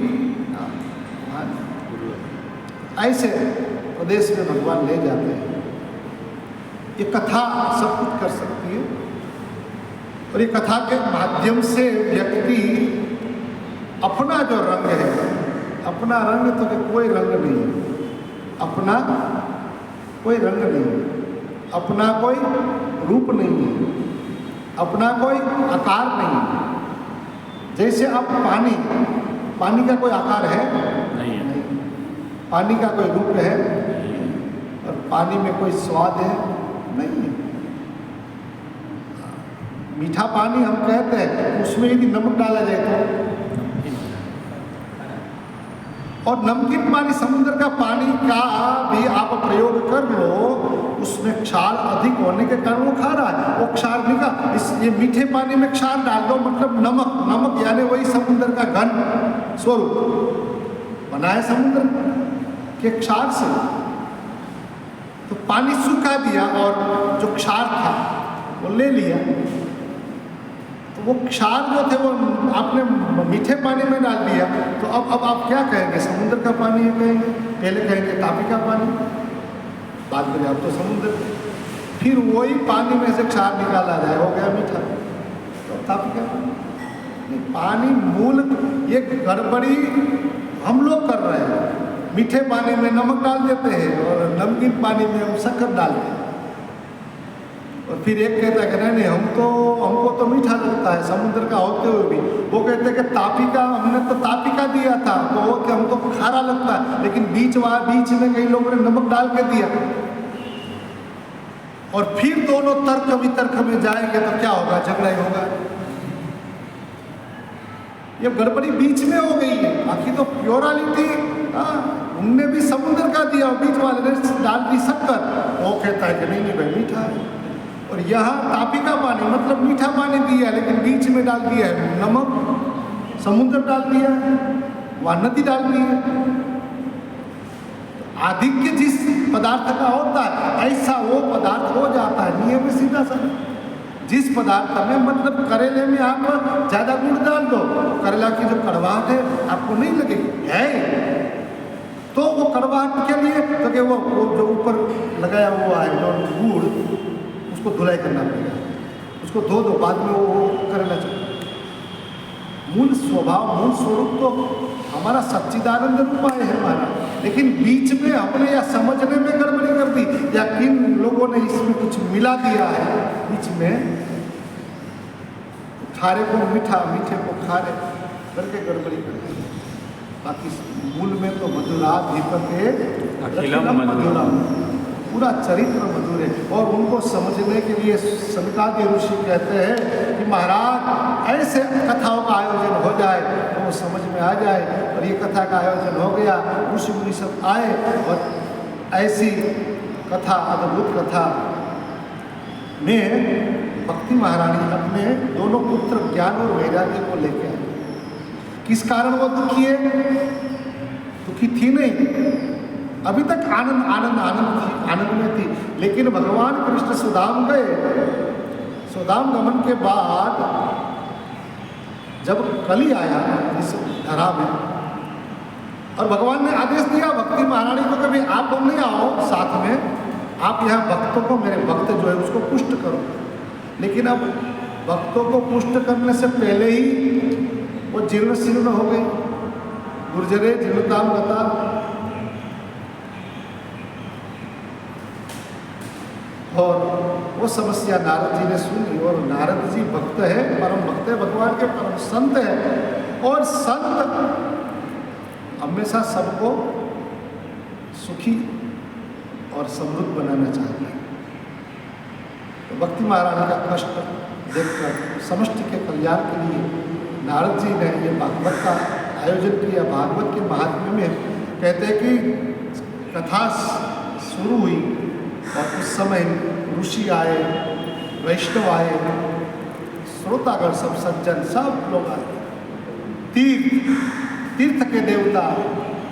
ऐसे प्रदेश में भगवान ले जाते हैं। ये कथा सब कुछ कर सकती है और ये कथा के माध्यम से व्यक्ति अपना जो रंग है, अपना रंग तो कोई रंग नहीं है, अपना कोई रंग नहीं है, अपना कोई रूप नहीं है, अपना कोई आकार नहीं है। जैसे अब पानी का कोई आकार है नहीं है, पानी का कोई रूप है और पानी में कोई स्वाद है नहीं है। मीठा पानी हम कहते हैं, उसमें यदि नमक डाला जाए तो, और नमकीन पानी समुद्र का पानी का भी आप प्रयोग कर लो, उसमें क्षार अधिक होने के कारण वो खा रहा है, वो क्षार निकाल। ये मीठे पानी में क्षार डाल दो, मतलब नमक यानी वही समुद्र का घन स्वरूप बना है समुद्र के क्षार से। तो पानी सूखा दिया और जो क्षार था वो ले लिया, तो वो क्षार जो थे वो आपने मीठे पानी में डाल दिया। तो अब आप क्या कहेंगे? समुद्र का पानी कहेंगे, पहले कहेंगे तापी का पानी, बात करें अब तो समुद्र। फिर वही पानी में से क्षार निकाला जाए, हो गया मीठा, तो तापी का पानी। पानी मूल ये गड़बड़ी हम लोग मीठे पानी में नमक डाल देते हैं और नमकीन पानी में हम शक्कर डालते हैं। और फिर एक कहता है कि नहीं हमको तो मीठा लगता है समुद्र का होते हुए भी। वो कहते हैं कि तापी का हमने तो तापी का दिया था तो वो कि हमको खारा लगता है, लेकिन बीच में कई लोगों ने नमक डाल के दिया। और फिर दोनों तर्क वितर्क में जाएंगे तो क्या होगा? झगड़ा ही होगा। ये गड़बड़ी बीच में हो गई है। बाकी तो प्योरालिटी उनने भी समुद्र का दिया, बीच वाले ने डाल दी शक्कर। वो कहता है कि नहीं भाई मीठा है। और यहाँ तापी का पानी मतलब मीठा पानी दिया है, लेकिन बीच में डाल दिया है नमक, समुद्र डाल दिया है, वहाँ नदी डाल दी है। आधिक्य जिस पदार्थ का होता है ऐसा वो पदार्थ हो जाता है। नियम में सीधा सा जिस पदार्थ में मतलब करेले में आप ज़्यादा गुड़ डाल दो, करेला की जो कड़वाहट है आपको नहीं लगेगी है, तो वो कड़वाहट के लिए तो कि वो जो ऊपर लगाया हुआ है जो गुड़ उसको धुलाई करना पड़ेगा, उसको धो दो, बाद में वो करेला चाहिए। मूल स्वभाव मूल स्वरूप तो हमारा सच्चिदानंद रूपाय है हमारा, लेकिन बीच में हमने या समझने में गड़बड़ी कर दी या किन लोगों ने इसमें कुछ मिला दिया है बीच में, खारे को मीठा मीठे को खारे करके गड़बड़ी कर दी। बाकी मूल में तो मधुराधिपते अखिलम मधुरम, पूरा चरित्र मधुर है। और उनको समझने के लिए सनकादि ऋषि कहते हैं कि महाराज ऐसे कथाओं का आयोजन हो जाए तो वो समझ में आ जाए। और ये कथा का आयोजन हो गया, ऋषि मुनि सब आए और ऐसी कथा अद्भुत कथा में भक्ति महारानी अपने दोनों पुत्र ज्ञान और वैराग्य को लेकर आई। किस कारण वो दुखी है? दुखी थी नहीं, अभी तक आनंद में थी। लेकिन भगवान कृष्ण सुदाम गए, सुदाम गमन के बाद जब कली आया इस धरा में और भगवान ने आदेश दिया भक्ति महारानी को कभी आप लोग नहीं आओ साथ में, आप यहाँ भक्तों को, मेरे भक्त जो है उसको पुष्ट करो। लेकिन अब भक्तों को पुष्ट करने से पहले ही वो जीर्ण शीर्ण हो गई, गुर्जरे जीर्णताम गता। और वो समस्या नारद जी ने सुनी और नारद जी भक्त है, परम भक्त है, भगवान के परम संत है। और संत हमेशा सबको सुखी और समृद्ध बनाना चाहते हैं। तो भक्ति महारानी का कष्ट देखकर समष्टि के कल्याण के लिए नारद जी ने ये भागवत का आयोजन किया। भागवत के महात्म्य में कहते हैं कि कथा शुरू हुई और उस समय ऋषि आए, वैष्णव आए, श्रोतागण सब सज्जन सब लोग आए, तीर्थ के देवता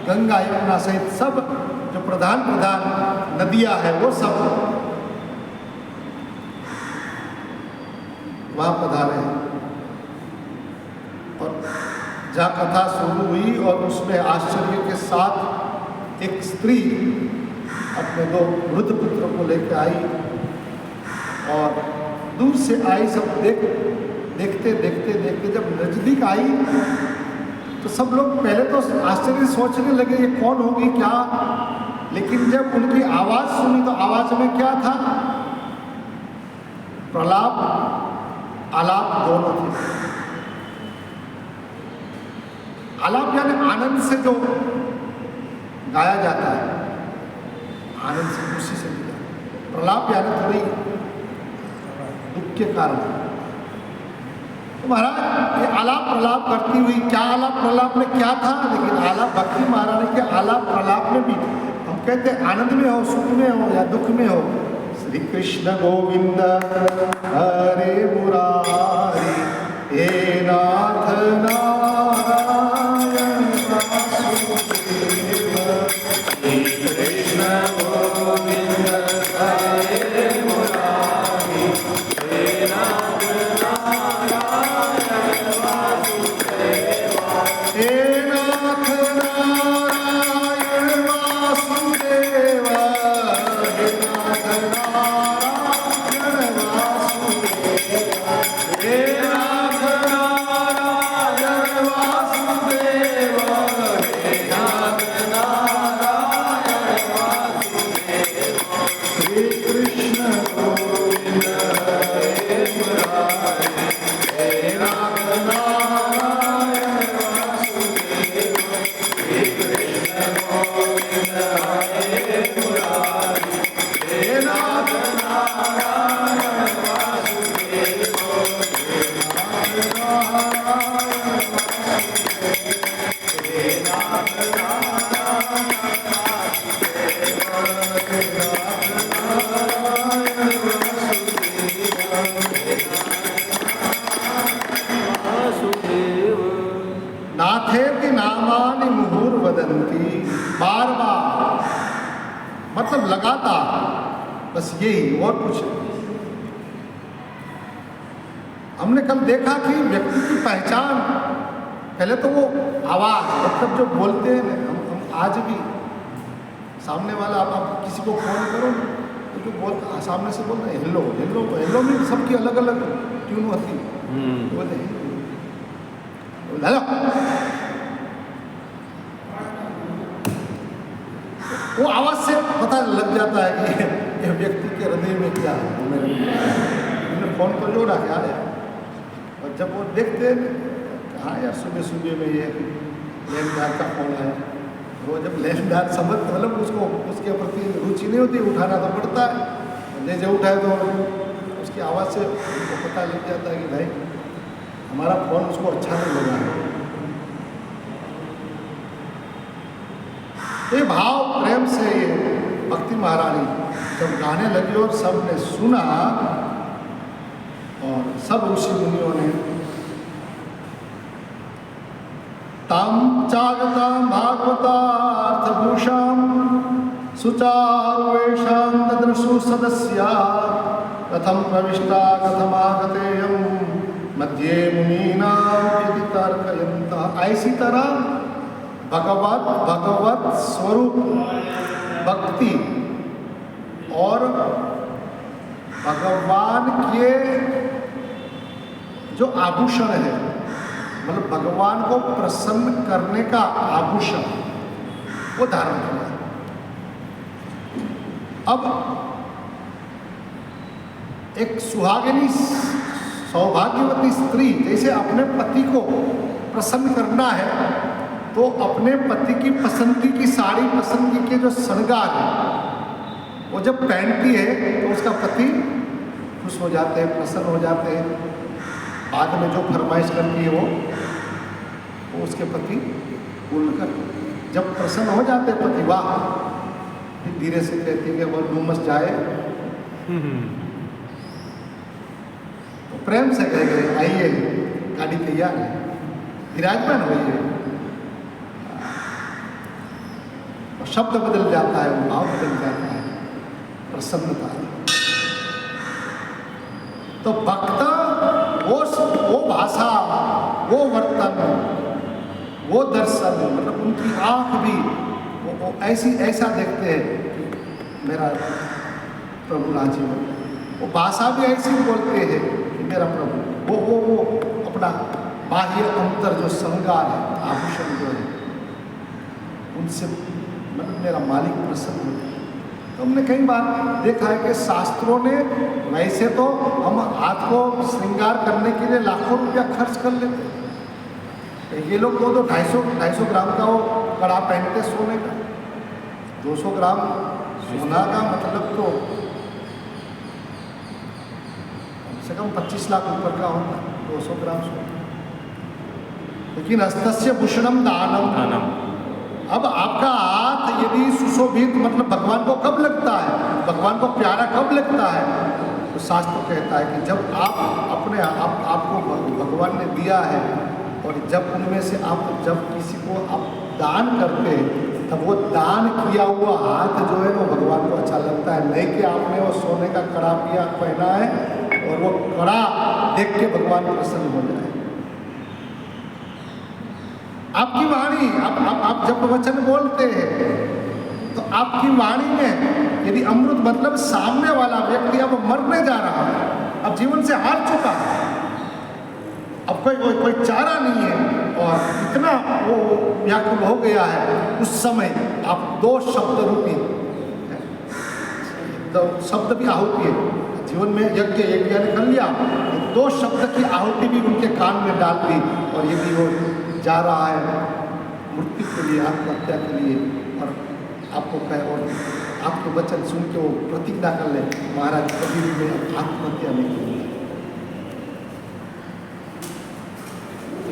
गंगा यमुना सहित सब जो प्रधान नदियां हैं वो सब वहाँ पधारे। और जहाँ कथा शुरू हुई और उसमें आश्चर्य के साथ एक स्त्री अपने दो वृद्ध पुत्रों को लेकर आई और दूर से आई। सब देखते देखते जब नजदीक आई तो सब लोग पहले तो आश्चर्य सोचने लगे ये कौन होगी क्या, लेकिन जब उनकी आवाज़ सुनी तो आवाज़ में क्या था? प्रलाप आलाप दोनों थे। आलाप यानी आनंद से जो गाया जाता है, आनंद से खुशी से मिला। प्रलाप यानी थोड़ी दुख के कारण। तो महाराज ये आलाप प्रलाप करती हुई, क्या आलाप प्रलाप में क्या था? लेकिन आलाप भक्ति महारानी के आलाप प्रलाप में भी हम कहते हैं आनंद में हो, सुख में हो या दुख में हो, श्री कृष्ण गोविंद हरे मुरारी हे नाथ नारायण वासुदेव। श्री कृष्ण गोविंद हरे मुरारी हे नाथ नारायण वासुदेव। हे नाथ नारायण वासुदेव, हे नाथ नारायण वासुदेव, हे नाथ नारायण वदन्ति, बार बार, मतलब लगातार, बस यही और कुछ नहीं। हमने कल देखा कि व्यक्ति की पहचान, पहले तो वो आवाज़, मतलब जो बोलते हैं हम आज भी सामने वाला, आप किसी को फोन करो तो जो बोल सामने से बोल रहे हैं हेलो हेलो हेलो में सबकी अलग अलग ट्यून होती है, बोलते हैं हेलो, वो आवाज़ से पता लग जाता है कि ये व्यक्ति के हृदय में क्या है। मैंने फ़ोन को जोड़ा क्या है, और जब वो देखते हैं कहाँ यार सुबह सुबह में ये लेनदार का फ़ोन है, वो जब लेनदार समझ मतलब उसको उसके प्रति रुचि नहीं होती, उठाना तो पड़ता है, जैसे उठाए तो उसकी आवाज़ से उनको पता लग जाता है कि भाई हमारा फ़ोन उसको अच्छा नहीं लगा है। ये भाव प्रेम से ये भक्ति महारानी जब गाने लगी और सब ने सुना, और सब ऋषि मुनियों ने ताम चागताम भागवतार्थभूषाम सुचारुवेशां ददृशु सदस्या कथम प्रविष्टा कथमागतेयं मध्ये मुनीनां इति तर्कयन्तः। ऐसी तरह भगवत स्वरूप भक्ति और भगवान के जो आभूषण है, मतलब भगवान को प्रसन्न करने का आभूषण, वो धारण किया। अब एक सुहागिनी सौभाग्यवती स्त्री जैसे अपने पति को प्रसन्न करना है तो अपने पति की पसंदी की साड़ी, पसंदी के जो श्रृंगार है वो जब पहनती है तो उसका पति खुश हो जाते हैं, प्रसन्न हो जाते हैं। बाद में जो फरमाइश करती है वो उसके पति पूर्ण कर, जब प्रसन्न हो जाते हैं पति, वाह, फिर धीरे से कहती है कि वो डूमस जाए तो प्रेम से कह गए आइए गाड़ी तैयार है, विराजमान होइए, और शब्द बदल जाता है, भाव बदल जाता है, प्रसन्नता। तो भक्त वो भाषा, वो वर्तन, वो दर्शन, मतलब उनकी आँख भी वो ऐसा देखते हैं कि मेरा प्रभु राजी हो, वो भाषा भी ऐसी बोलते हैं कि मेरा प्रभु, वो अपना बाह्य अंतर जो श्रृंगार है, आभूषण जो है, उनसे मतलब मेरा मालिक प्रसन्न होता है। तो हमने कई बार देखा है कि शास्त्रों ने, वैसे तो हम हाथ को श्रृंगार करने के लिए लाखों रुपया खर्च कर लेते हैं, ये लोग तो 250 ग्राम का वो कड़ा पहनते सोने का, 200 ग्राम सोना का मतलब तो कम से कम 25 लाख ऊपर का होता है 200 ग्राम सोना। लेकिन हस्तस्य भूषणम दानम। अब आपका हाथ यदि सुशोभित, मतलब भगवान को कब लगता है, भगवान को प्यारा कब लगता है, तो शास्त्र कहता है कि जब आप अपने आपको भगवान ने दिया है, और जब उनमें से आप जब किसी को आप दान करते हैं तब वो दान किया हुआ हाथ जो है वो भगवान को अच्छा लगता है। नहीं कि आपने वो सोने का कड़ा पहना है और वो कड़ा देख के भगवान प्रसन्न हो जाए। आपकी वाणी, आप जब वचन बोलते हैं तो आपकी वाणी में यदि अमृत, मतलब सामने वाला व्यक्ति अब मरने जा रहा है, अब जीवन से हार चुका है, अब कोई चारा नहीं है और इतना वो व्याकुल हो गया है, उस समय आप 2 शब्द रूपी, तो शब्द भी आहुति है, जीवन में यज्ञ निकल लिया, 2 शब्द की आहुति भी उनके कान में डाल दी, और यदि वो जा रहा है मृत्यु के लिए, आत्महत्या के लिए, और आपको कहे और आपके वचन सुन के वो प्रतिज्ञा कर ले, महाराज कभी भी मैं आत्महत्या नहीं करूँगा।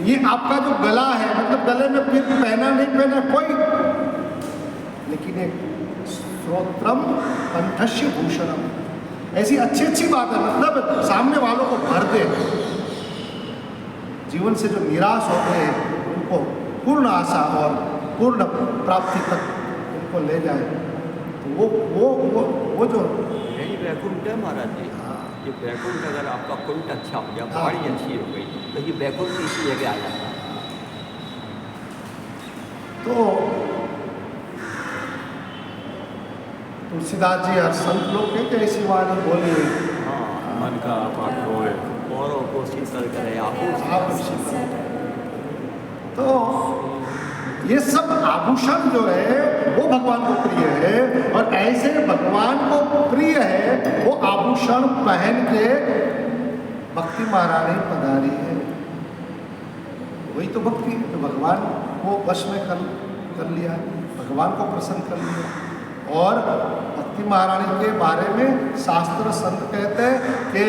ये आपका जो गला है, मतलब गले में फिर पहना नहीं पहना कोई, लेकिन एक श्रोत्रम कंठस्य भूषणम, ऐसी अच्छी बात है, मतलब सामने वालों को भर दे, जीवन से जो निराश होते हैं उनको पूर्ण आशा और पूर्ण प्राप्ति तक उनको ले जाए। तो वो जो यही वैकुंठ है महाराज जी। ये वैकुंठ अगर आपका कुंठ अच्छा हो गया, पहाड़ी अच्छी हो गई, तो ये वैकुंठ इसी जगह आ जाता है। तो तुलसीदास जी हर संत लोग कहते ऐसी वाणी बोली है। हाँ, मन का पाठ होए औरों को शीतल करे आप आपको शीतल। तो ये सब आभूषण जो है वो भगवान को प्रिय है, और ऐसे भगवान को प्रिय है वो आभूषण पहन के भक्ति महारानी पधारी है। वही तो भक्ति है, तो भगवान को वश में कर लिया, भगवान को प्रसन्न कर लिया। और भक्ति महारानी के बारे में शास्त्र संत कहते हैं कि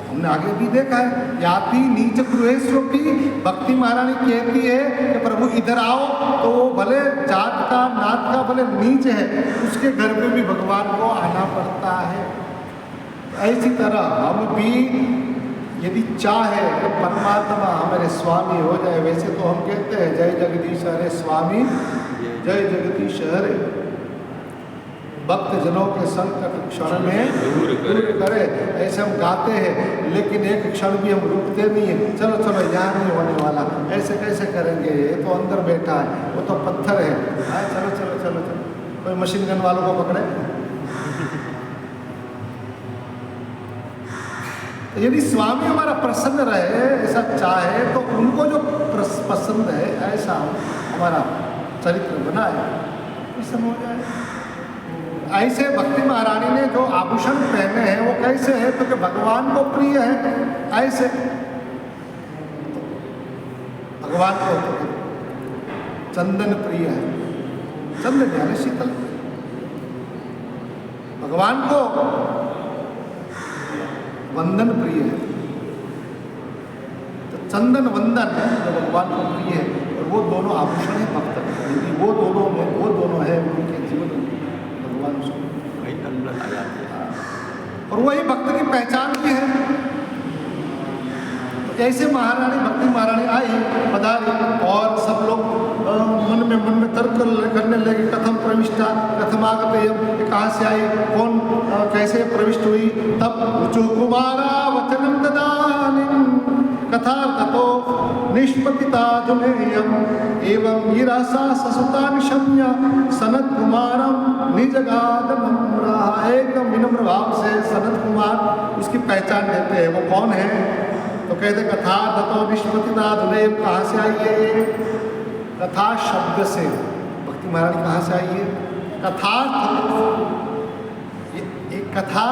हमने आगे भी देखा है, याति नीच गृहेश्वपी, भक्ति महारानी कहती है कि प्रभु इधर आओ, तो वो भले जात का नात का भले नीच है, उसके घर पे भी भगवान को आना पड़ता है। ऐसी तरह हम भी यदि चाहे कि परमात्मा हमारे स्वामी हो जाए, वैसे तो हम कहते हैं जय जगदीश हरे स्वामी, जय जगदीश हरे, भक्त जनों के संकट क्षण में दूर करे, ऐसे हम गाते हैं। लेकिन एक क्षण भी हम रुकते नहीं हैं, चलो चलो यहाँ नहीं होने वाला, ऐसे कैसे करेंगे, ये तो अंदर बैठा है, वो तो पत्थर है, चलो चलो चलो चलो, कोई मशीन गन वालों को पकड़े। यदि स्वामी हमारा प्रसन्न रहे, ऐसा चाहे, तो उनको जो पसंद है ऐसा हमारा चरित्र बनाए, प्रसन्न हो जाए। ऐसे भक्ति महारानी ने जो आभूषण पहने हैं वो कैसे है, तो कि भगवान को प्रिय है। ऐसे भगवान को चंदन प्रिय है, चंदन यानी शीतल, भगवान को वंदन प्रिय है, तो चंदन वंदन जो भगवान को प्रिय है, और वो दोनों आभूषण है भक्त, यदि वो दोनों है उनके जीवन में भगवान वही तंबल आ जाती है, और वही भक्त की पहचान भी है। तो ऐसे महारानी भक्ति महारानी आई, पधारी, और सब लोग मन में तर्क करने लगे, कथम प्रविष्टा कथम आगते, कहाँ से आई, कौन कैसे प्रविष्ट हुई। तब ऊचु कुमारा वचनम ददानीं कथा ततो निष्पतिताधुनेयम् एवं गिरासा ससुता निशम्य सनत कुमारम निजगाद नम्रः। एकदम विनम्र भाव से सनत कुमार उसकी पहचान देते हैं, वो कौन है, तो कहते कथा ततो निष्पतिताधुनेयम्, कहाँ से आई है। कथा शब्द से भक्ति महारानी कहाँ से आई है, कथा, एक कथा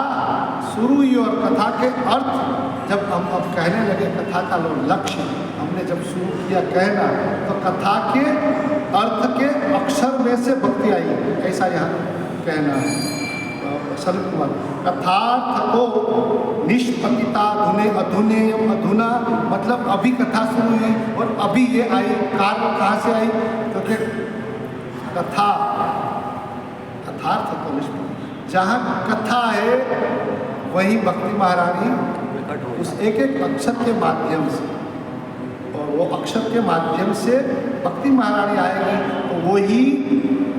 शुरू हुई, और कथा के अर्थ जब हम अब कहने लगे, कथा का लक्ष्य हमने जब शुरू किया कहना, तो कथा के अर्थ के अक्षर में से भक्ति आई, ऐसा यहाँ कहना है सनत कुमार। कथार्थ को निष्पतिता धुने अधुनेयम, अधुना मतलब अभी कथा शुरू हुई और अभी ये आई। कारण कहाँ से आई, क्योंकि कथा कथार्थ को निष्पत्ति, जहाँ कथा है वही भक्ति महारानी उस एक एक अक्षर के माध्यम से, और वो अक्षर के माध्यम से भक्ति महारानी आएगी, तो वही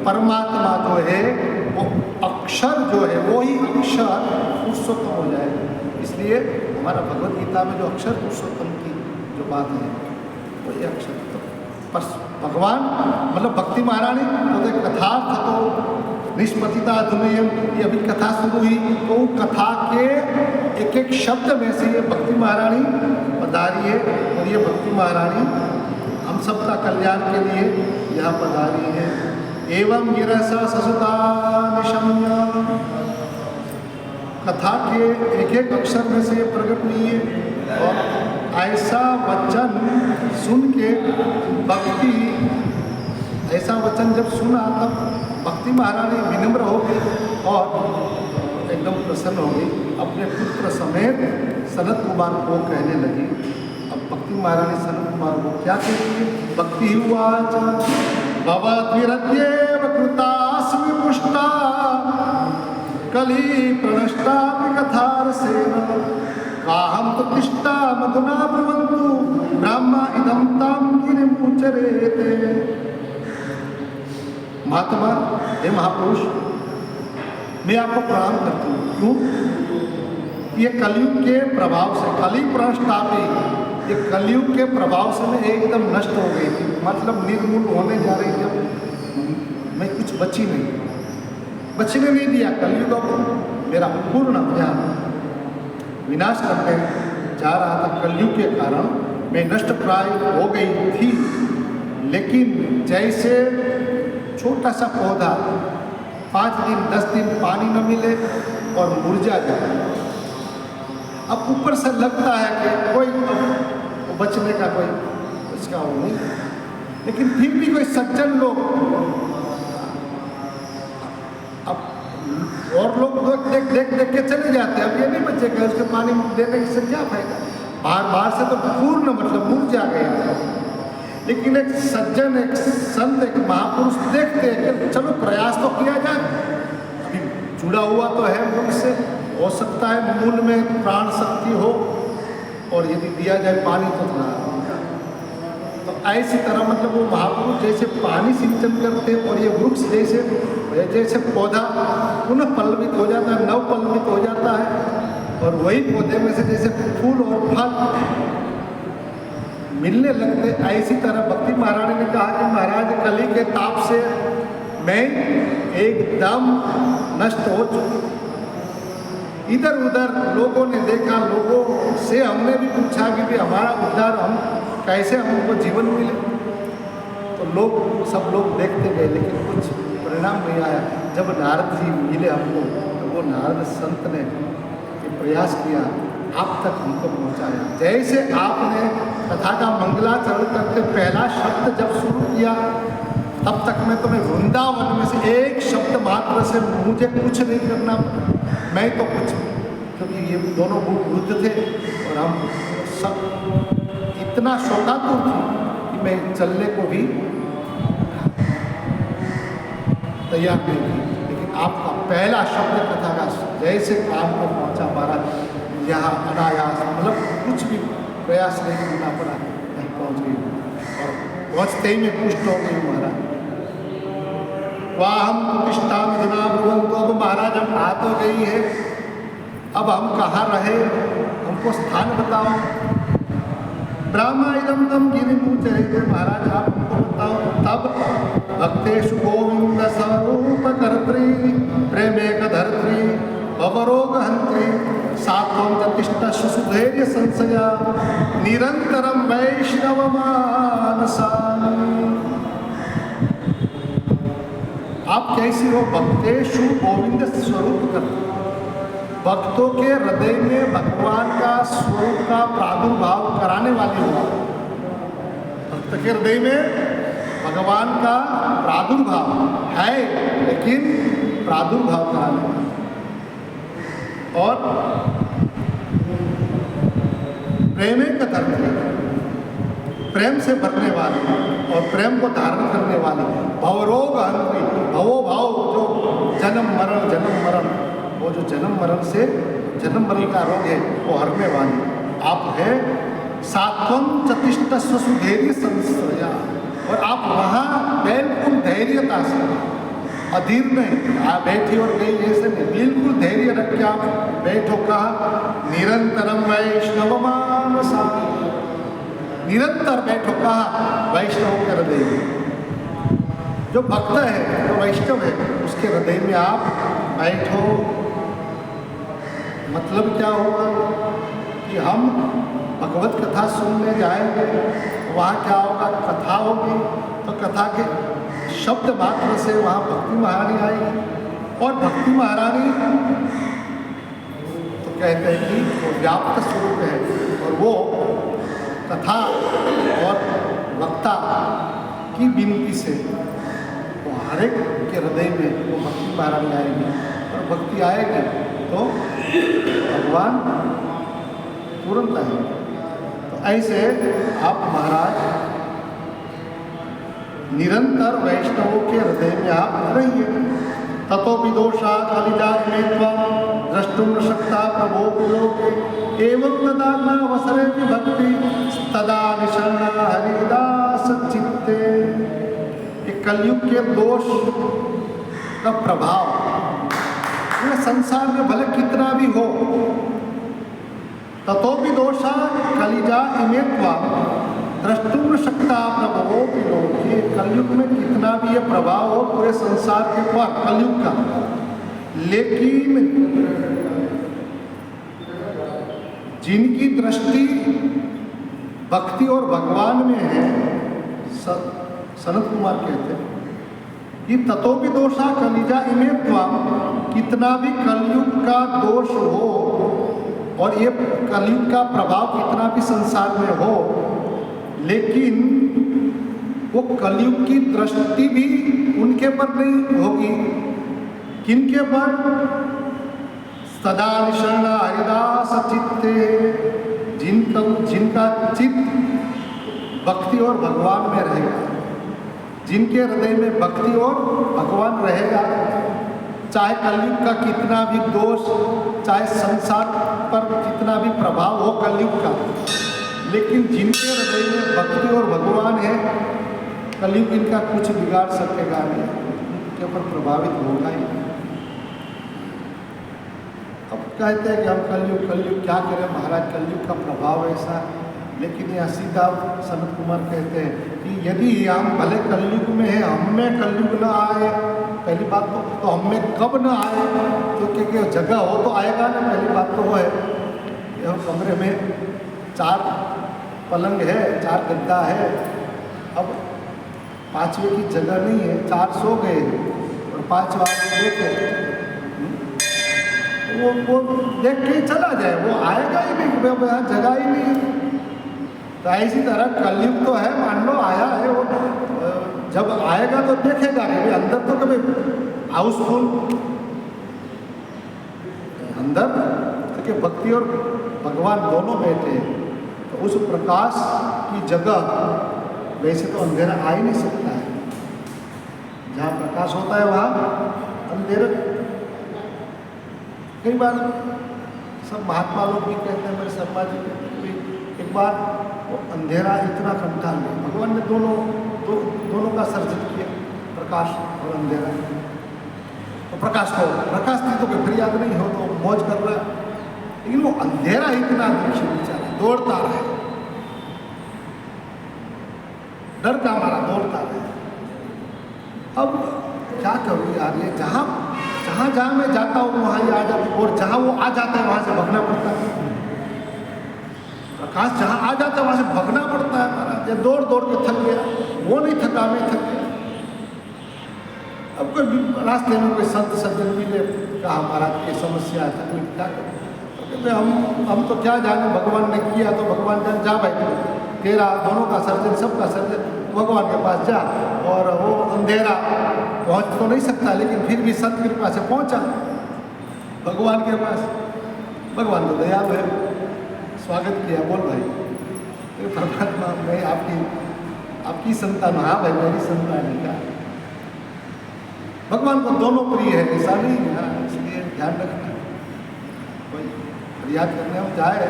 परमात्मा जो है, वो अक्षर जो है, वही अक्षर पुरुषोत्तम हो जाएगा। इसलिए हमारा भगवद गीता में जो अक्षर पुरुषोत्तम की जो बात है, वही अक्षर पर भगवान मतलब भक्ति महारानी बोलते कथार्थ तो निष्पतिता धुनेयम, ये अभी कथा शुरू हुई, तो कथा के एक एक शब्द में से ये भक्ति महारानी पधारी है, और ये भक्ति महारानी हम सबका कल्याण के लिए यहाँ पधारी है। एवं गिरसा ससुता निशम्य, कथा के एक एक अक्षर में से ये प्रकट हुई है, और ऐसा वचन सुन के भक्ति, ऐसा वचन जब सुना तब भक्ति महारानी विनम्र हो गई और एकदम प्रसन्न हो गई, अपने पुत्र समेत सनत कुमार को कहने लगी। अब भक्ति महारानी सनत कुमार को क्या कहती है, भक्ति उवाच भवद्भिरद्येव कृतास्मि पुष्टा कली प्रणष्टा कथारसेन काहं तु तिष्ठा मधुना ब्रुवन्तु ब्रह्मा इदं तां गिरिमुच्चरेते। महात्मा, हे महापुरुष, मैं आपको प्रणाम करती हूँ। क्यों? ये कलयुग के प्रभाव से, कली प्रष्टापी, ये कलयुग के प्रभाव से मैं एकदम नष्ट हो गई थी, मतलब निर्मूल होने जा रही थी। अब मैं कुछ बची नहीं, बचने नहीं दिया। कलयुग अब मेरा पूर्ण विनाश करने जा रहा था। कलयुग के कारण मैं नष्ट प्राय हो गई थी। लेकिन जैसे छोटा सा पौधा 5 दिन 10 दिन पानी न मिले और मुरझा जाए, अब ऊपर से लगता है कि कोई बचने का कोई इसका वो नहीं, लेकिन फिर भी कोई सज्जन लोग, अब और लोग देख के चले जाते हैं, अब ये नहीं बचेगा, उसके पानी देने से क्या फायदा। बाहर से तो पूर्ण मतलब मुरझा गया। लेकिन एक सज्जन, एक संत, एक महापुरुष देखते हैं कि चलो प्रयास तो किया जाए, अभी जुड़ा हुआ तो है मूल से, हो सकता है मूल में प्राण शक्ति हो और यदि दिया जाए पानी तो थोड़ा। तो ऐसी तरह मतलब वो महापुरुष जैसे पानी सिंचन करते हैं और ये वृक्ष जैसे पौधा पुनः पल्लवित हो जाता है, नव पल्लवित हो जाता है, और वही पौधे में से जैसे फूल और फल मिलने लगते, ऐसी तरह भक्ति महारानी ने कहा कि महाराज कली के ताप से मैं एकदम नष्ट हो चुकी। इधर उधर लोगों ने देखा, लोगों से हमने भी पूछा कि भी हमारा उद्धार, हम कैसे हमको जीवन मिले। तो सब लोग देखते गए, लेकिन कुछ परिणाम नहीं आया। जब नारद जी मिले हमको, तो वो नारद संत ने प्रयास किया, आप तक हमको पहुंचाया। जैसे आपने कथा का मंगलाचरण करके पहला शब्द जब शुरू किया, तब तक मैं तुम्हें वृंदावन में से एक शब्द मात्र से मुझे कुछ नहीं करना, मैं तो कुछ, क्योंकि ये दोनों वृद्ध थे और हम सब इतना शोकातुर थे कि मैं चलने को भी तैयार नहीं थी। लेकिन आपका पहला शब्द कथा का जैसे काम को पहुंचा, महाराज यहाँ अनायास, मतलब कुछ भी प्रयास नहीं करना पड़ा, नहीं पहुँच गई। और पहुँचते ही मैं पुष्ट हो गई महाराज। वाह हम प्रतिष्ठान धुना भुवन, तो अब महाराज हम आ तो गई है, अब हम कहाँ रहे, हमको स्थान बताओ। ब्राह्मण इदम तम गिरिमुचरित, महाराज आप हमको बताओ। तब भक्तेषु गोविंद स्वरूप कर्त्री, प्रेमेक धर्त्री, भवरोग हंत्री, सात्वं चतिष्ठस्व सुधैर्य संशया, निरंतरम वैष्णव मानसा। आप कैसी हो? भक्तेषु गोविंद स्वरूप कर्त्री, भक्तों के हृदय में भगवान का स्वरूप का प्रादुर्भाव कराने वाली हो। भक्त के हृदय में भगवान का प्रादुर्भाव है, लेकिन प्रादुर्भाव कराने वाली, और प्रेमे का धर्म, प्रेम से भरने वाली और प्रेम को धारण करने वाली, भवरोग हंत्री, भवो भाव जो जन्म मरण, वो जो जन्म मरण का रोग है वो हरने वाली आप है। सात्वं चतिष्ठस्व सुधैर्य संश्रया, और आप वहाँ बिल्कुल धैर्यता से, अधीर नहीं बैठी और गई ऐसे नहीं, बिल्कुल धैर्य रख के आप बैठो। कहा निरंतरम वैष्णव मानसा, निरंतर बैठो, कहा वैष्णव के हृदय में। जो भक्त है, जो वैष्णव है, उसके हृदय में आप बैठो। मतलब क्या होगा कि हम भगवत कथा सुनने जाएंगे, वहाँ क्या होगा, कथा होगी, तो कथा के शब्द मात्र से वहाँ भक्ति महारानी आएगी। और भक्ति महारानी तो कहते हैं कि वो व्याप्त स्वरूप है, और वो कथा और वक्ता की विनती से वो हर एक के हृदय में वो भक्ति महारानी आएगी। और भक्ति आएगी तो भगवान तुरंत आएंगे। तो ऐसे आप महाराज निरंतर वैष्णवों के हृदय में आप रहिए। ततो विदोषा कालिदास में द्रष्टुम शक्ता प्रभो विलोके, एवं तदावसरे भक्ति तदा निशरण हरिदास चित्ते। एक कलयुग के दोष का प्रभाव ये संसार में भले कितना भी हो, ततोपि दोषा कलिजा इमेत्वा द्रष्टुम शक्ता प्रभवो पिलो। ये कलयुग में कितना भी ये प्रभाव हो पूरे संसार के ऊपर कलयुग का, लेकिन जिनकी दृष्टि भक्ति और भगवान में है, सनत कुमार कहते हैं कि ततोपि दोषा कलिजा इमेत्वा, कितना भी कलयुग का दोष हो और ये कलयुग का प्रभाव कितना भी संसार में हो, लेकिन वो कलयुग की दृष्टि भी उनके पर नहीं होगी। किनके पर? सदा निशरण हरिदास चित्ते, जिनका चित्त भक्ति और भगवान में रहेगा, जिनके हृदय में भक्ति और भगवान रहेगा, चाहे कलयुग का कितना भी दोष, चाहे संसार पर कितना भी प्रभाव हो कलयुग का, लेकिन जिनके हृदय में भक्ति और भगवान है, कलयुग इनका कुछ बिगाड़ सकेगा नहीं, उनके ऊपर प्रभावित होगा ही। अब कहते हैं कि हम कलयुग क्या करें महाराज, कलयुग का प्रभाव ऐसा, लेकिन ये सीधा सनत कुमार कहते हैं कि यदि हम भले कलयुग में हैं, हम में कलयुग न आए, पहली बात तो हम में कब न आए, तो क्योंकि जगह हो तो आएगा ना, पहली बात तो वो है। यह कमरे में 4 पलंग है, 4 गद्दा है, अब 5वें की जगह नहीं है, 4 सो गए और 5 आगे देखे, वो देख के चला जाए, वो आएगा ही नहीं, यहाँ जगह ही नहीं है। तो इसी तरह कलयुग तो है, मान लो आया है, वो जब आएगा तो देखेगा कि अंदर तो कभी हाउसफुल, अंदर क्योंकि भक्ति और भगवान दोनों बैठे हैं, तो उस प्रकाश की जगह वैसे तो अंधेरा आ ही नहीं सकता है। जहाँ प्रकाश होता है वहाँ अंधेरा। कई बार सब महात्मा लोग भी कहते हैं, मेरे शर्मा जी एक बार वो अंधेरा इतना कंठाल है, भगवान ने दोनों का सर्जन किया, प्रकाश और अंधेरा। तो प्रकाश थी तो कोई फरियाद नहीं हो, तो मौज कर रहा है, लेकिन वो अंधेरा इतना दृश्य बेचारा दौड़ता रहे, डर का हमारा दौड़ता रहे। अब क्या करूँ यार, ये जहाँ मैं जाता हूँ वहाँ ये आ जाता, और जहाँ वो आ जाता है वहाँ से भगना पड़ता है। प्रकाश जहाँ आ जाता है वहाँ से भगना पड़ता है महाराज। ये दौड़ के थक गया, वो नहीं थका, मैं थक गया। अब कोई रास्ते में कोई संत सज्जन मिले, कहा महाराज की समस्या है, तकलीफ क्या करें? तो कहते हम तो क्या जाने, भगवान ने किया तो भगवान जान, जा भाई तेरा दोनों का सर्जन, सबका सर्जन, भगवान के पास जा। और वो अंधेरा पहुँच तो नहीं सकता, लेकिन फिर भी संत कृपा से पहुँचा भगवान के पास। भगवान तो दयालु है, स्वागत किया, बोल भाई तो परमात्मा मैं आपकी संतान, हाँ भाई मेरी संतान है क्या? भगवान को दोनों प्रिय है, ऐसा नहीं है, इसलिए ध्यान रखना। कोई फरियाद करने हम जाए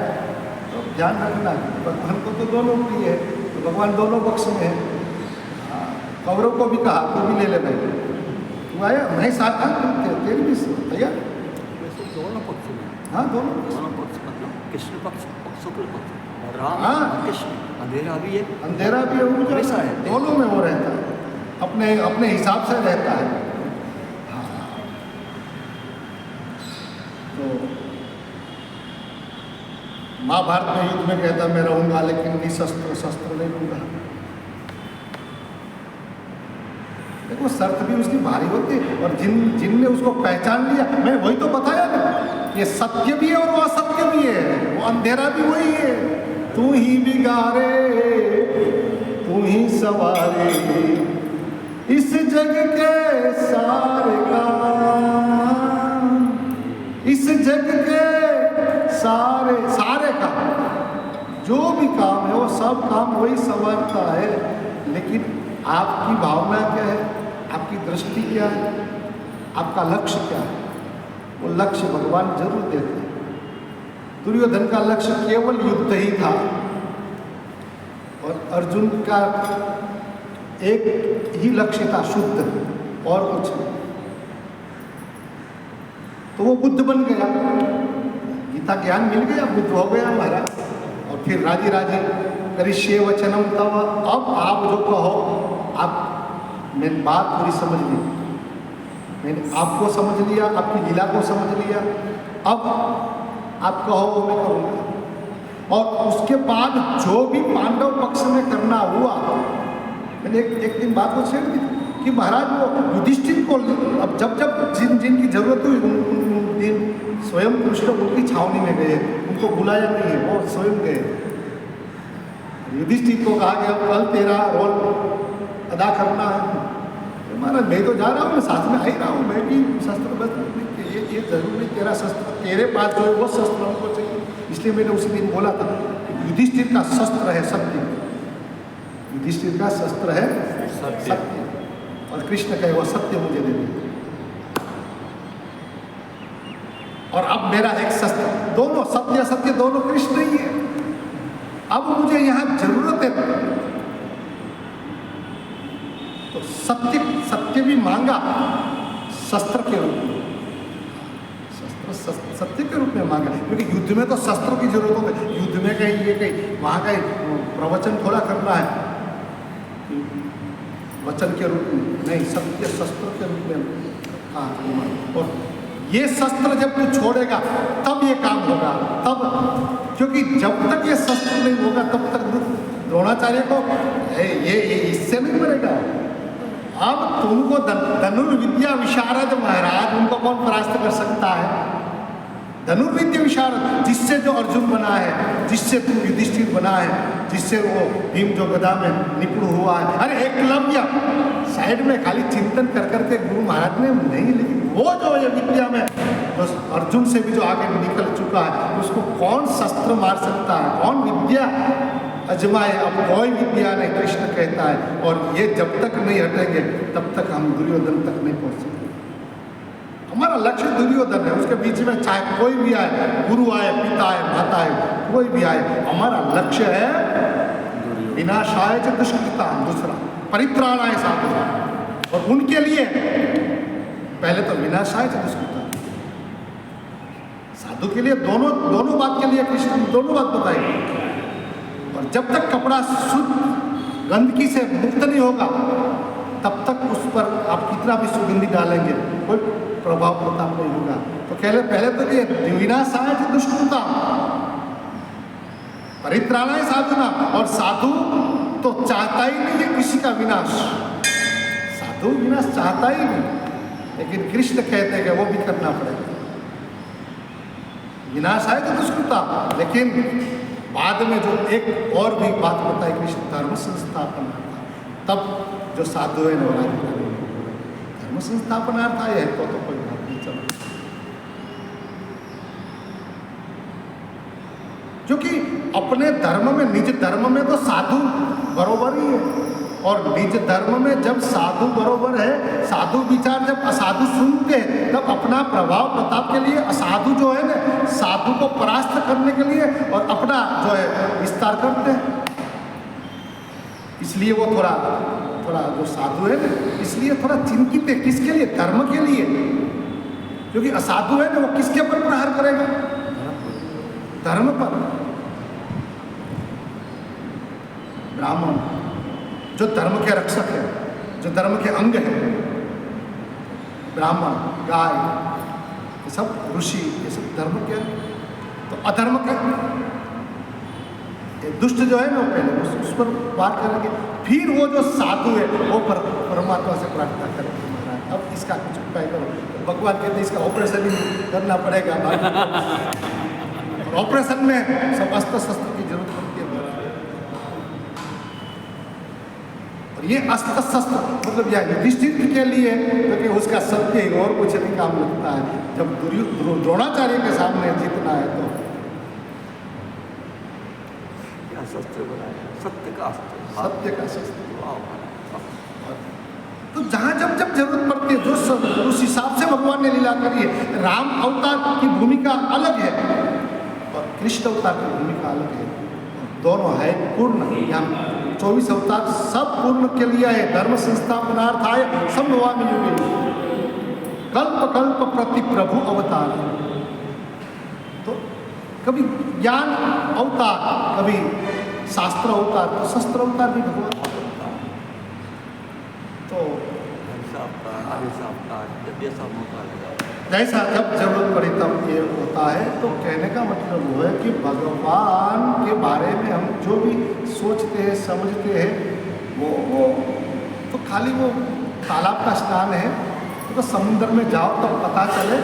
तो ध्यान रखना, भगवान को तो दोनों प्रिय है, तो भगवान दोनों पक्ष में है। कौरव को भी कहा तू भी ले ले भाई, तू आया मैं साथ तेरी भी तैयार। वैसे दोनों पक्ष में, हाँ दोनों पक्ष मतलब कृष्ण पक्ष और शुक्ल पक्ष, और राम हाँ कृष्ण, अंधेरा भी है, हमेशा है, दोनों में वो रहता है, अपने हिसाब से रहता है। हाँ तो महाभारत में युद्ध में कहता मैं रहूँगा, लेकिन शस्त्र नहीं लूँगा। देखो शर्त भी उसकी भारी होती है, और जिनने उसको पहचान लिया, मैं वही तो बताया ना, ये सत्य भी है और वो असत्य भी है, वो अंधेरा भी वही है। तू ही बिगाड़े तू ही सवारे इस जग के सारे काम, इस जग के सारे काम, जो भी काम है वो सब काम वही संवारता है। लेकिन आपकी भावना क्या है, आपकी दृष्टि क्या है, आपका लक्ष्य क्या है, वो लक्ष्य भगवान जरूर देते हैं। दुर्योधन का लक्ष्य केवल युद्ध ही था, और अर्जुन का एक ही लक्ष्य था, शुद्ध, और कुछ नहीं। तो वो बुद्ध बन गया, गीता ज्ञान मिल गया, बुद्ध हो गया महाराज। और फिर राजी राजी करिष्ये वचनम तव, अब आप जो कहो, आप मैंने बात पूरी समझ ली, मैंने आपको समझ लिया, आपकी लीला को समझ लिया, अब आप कहो वो मैं करूँगा। और उसके बाद जो भी पांडव पक्ष में करना हुआ, मैंने एक दिन बात को छेड़ दी कि महाराज वो युधिष्ठिर को अब जब जब जिनकी जरूरत हुई उन दिन स्वयं कृष्ण उनकी छावनी में गए, उनको बुलाया नहीं है, वो स्वयं गए। युधिष्ठिर को कहा कि अब कल तेरा रोल अदा करना है। महाराज मैं तो जा रहा हूँ, मैं साथ में आ ही रहा हूँ, मैं भी शस्त्र बस ये जरूरी, तेरा शस्त्र तेरे पास जो है वो शस्त्र हमको चाहिए। इसलिए मैंने उसी दिन बोला था युधिष्ठिर का शस्त्र है सत्य, युधिष्ठिर का शस्त्र है सत्य, और कृष्ण कहे वो सत्य मुझे दे दे। और अब मेरा एक शस्त्र, दोनों सत्य सत्य दोनों कृष्ण ही है। अब मुझे यहाँ जरूरत है तो सत्य, सत्य भी मांगा शस्त्र के रूप में, शस्त्र सत्य के रूप में मांगा, क्योंकि युद्ध में तो शस्त्रों की जरूरत होती है। युद्ध में कहीं ये कहीं वहाँ का प्रवचन थोड़ा करना है वचन के रूप में, नहीं, सत्य शस्त्र के रूप में कहा। और ये शस्त्र जब तू छोड़ेगा तब ये काम होगा, तब, क्योंकि जब तक ये शस्त्र नहीं होगा तब तक द्रोणाचार्य को ये इससे नहीं मरेगा। अब तुमको धनुर्विद्या विशारद महाराज, उनको कौन परास्त कर सकता है? धनुर्विद्या विशारद, जिससे जो अर्जुन बना है, जिससे तू युधिष्ठिर बना है, जिससे वो भीम जो गदा में निपुण हुआ है। अरे एकलव्य साइड में खाली चिंतन कर करके गुरु महाराज ने नहीं, लेकिन वो जो ये विद्या में जो अर्जुन से भी जो आगे निकल चुका है, उसको कौन शस्त्र मार सकता है, कौन विद्या अजमाए? अब कोई विद्या नहीं, कृष्ण कहता है। और ये जब तक नहीं हटेंगे तब तक हम दुर्योधन तक नहीं पहुंच सकते। हमारा लक्ष्य दुर्योधन है, उसके बीच में चाहे कोई भी आए, गुरु आए, पिता आए, माता आए, कोई भी आए, हमारा लक्ष्य है विनाशाय च दुष्कृताम, दूसरा परित्राणाय साधु। और उनके लिए पहले तो विनाशाय च दुष्कृताम, साधु के लिए दोनों बात के लिए कृष्ण दोनों बात बताएंगे। और जब तक कपड़ा शुद्ध गंदगी से मुक्त नहीं होगा तब तक उस पर आप कितना भी सुगंधी डालेंगे कोई प्रभाव प्रताप नहीं होगा। तो पहले तो ये विनाशाय च दुष्कृताम परित्राणाय साधुना, और साधु तो चाहता ही नहीं है किसी का विनाश, साधु विनाश चाहता ही नहीं, लेकिन कृष्ण कहते हैं कि वो भी करना पड़ेगा। विनाशाय च दुष्कृताम, लेकिन बाद में जो एक और भी बात बताई कृष्ण, धर्म संस्थापन, तब जो साधु है ना धर्म संस्थापनार्थ आए है तो कोई बात नहीं। चलो, क्योंकि अपने धर्म में, निज धर्म में तो साधु बरोबर ही है, और निज धर्म में जब साधु बरोबर है, साधु विचार जब असाधु सुनते हैं तब अपना प्रभाव प्रताप के लिए असाधु जो है ना, साधु को परास्त करने के लिए और अपना जो है विस्तार करते हैं। इसलिए वो थोड़ा जो साधु है ना, इसलिए थोड़ा चिंतित है। किसके लिए? धर्म के लिए। क्योंकि असाधु है ना, वो किसके पर प्रहार करेगा? धर्म पर। ब्राह्मण जो धर्म के रक्षक है, जो धर्म के अंग है, ब्राह्मण, गाय, ये सब ऋषि, ये सब धर्म के। तो अधर्म का दुष्ट जो है ना, वो पहले उस पर बात करेंगे, फिर वो जो साधु है वो परमात्मा से प्रार्थना करेंगे, महाराज अब इसका कुछ उपाय करो। भगवान कहते हैं इसका ऑपरेशन ही करना पड़ेगा। ऑपरेशन में सब अस्त्र शस्त्र की जरूरत पड़ती है। और ये अस्त्र शस्त्र मतलब यह युधिष्ठिर के लिए, क्योंकि उसका सत्य ही और कुछ नहीं काम लगता है। जब द्रोणाचार्य के सामने जीतना है तो क्या शस्त्र बनाया, सत्य का अस्त्र, सत्य का शस्त्र। तो जहाँ जब जरूरत पड़ती है, जो उस हिसाब से भगवान ने लीला करी है। राम अवतार की भूमिका अलग है और कृष्ण अवतार की भूमिका अलग है, दोनों है पूर्ण। यहाँ 24 अवतार सब पूर्ण के लिए है। धर्म संस्थापनार्थाय संभवामि युगे कल्प कल्प प्रति प्रभु अवतार। तो कभी ज्ञान अवतार, कभी शास्त्र अवतार, तो शस्त्र अवतार भी भगवान। तो ऐसा अवतार, ऐसा अवतार, जब ऐसा मौका लगा, जैसा जब जरूरत पड़ी तब ये होता है। तो कहने का मतलब वो है कि भगवान के बारे में हम जो भी सोचते हैं समझते हैं वो तो खाली वो तालाब का स्नान है। तो समुद्र में जाओ तब पता चले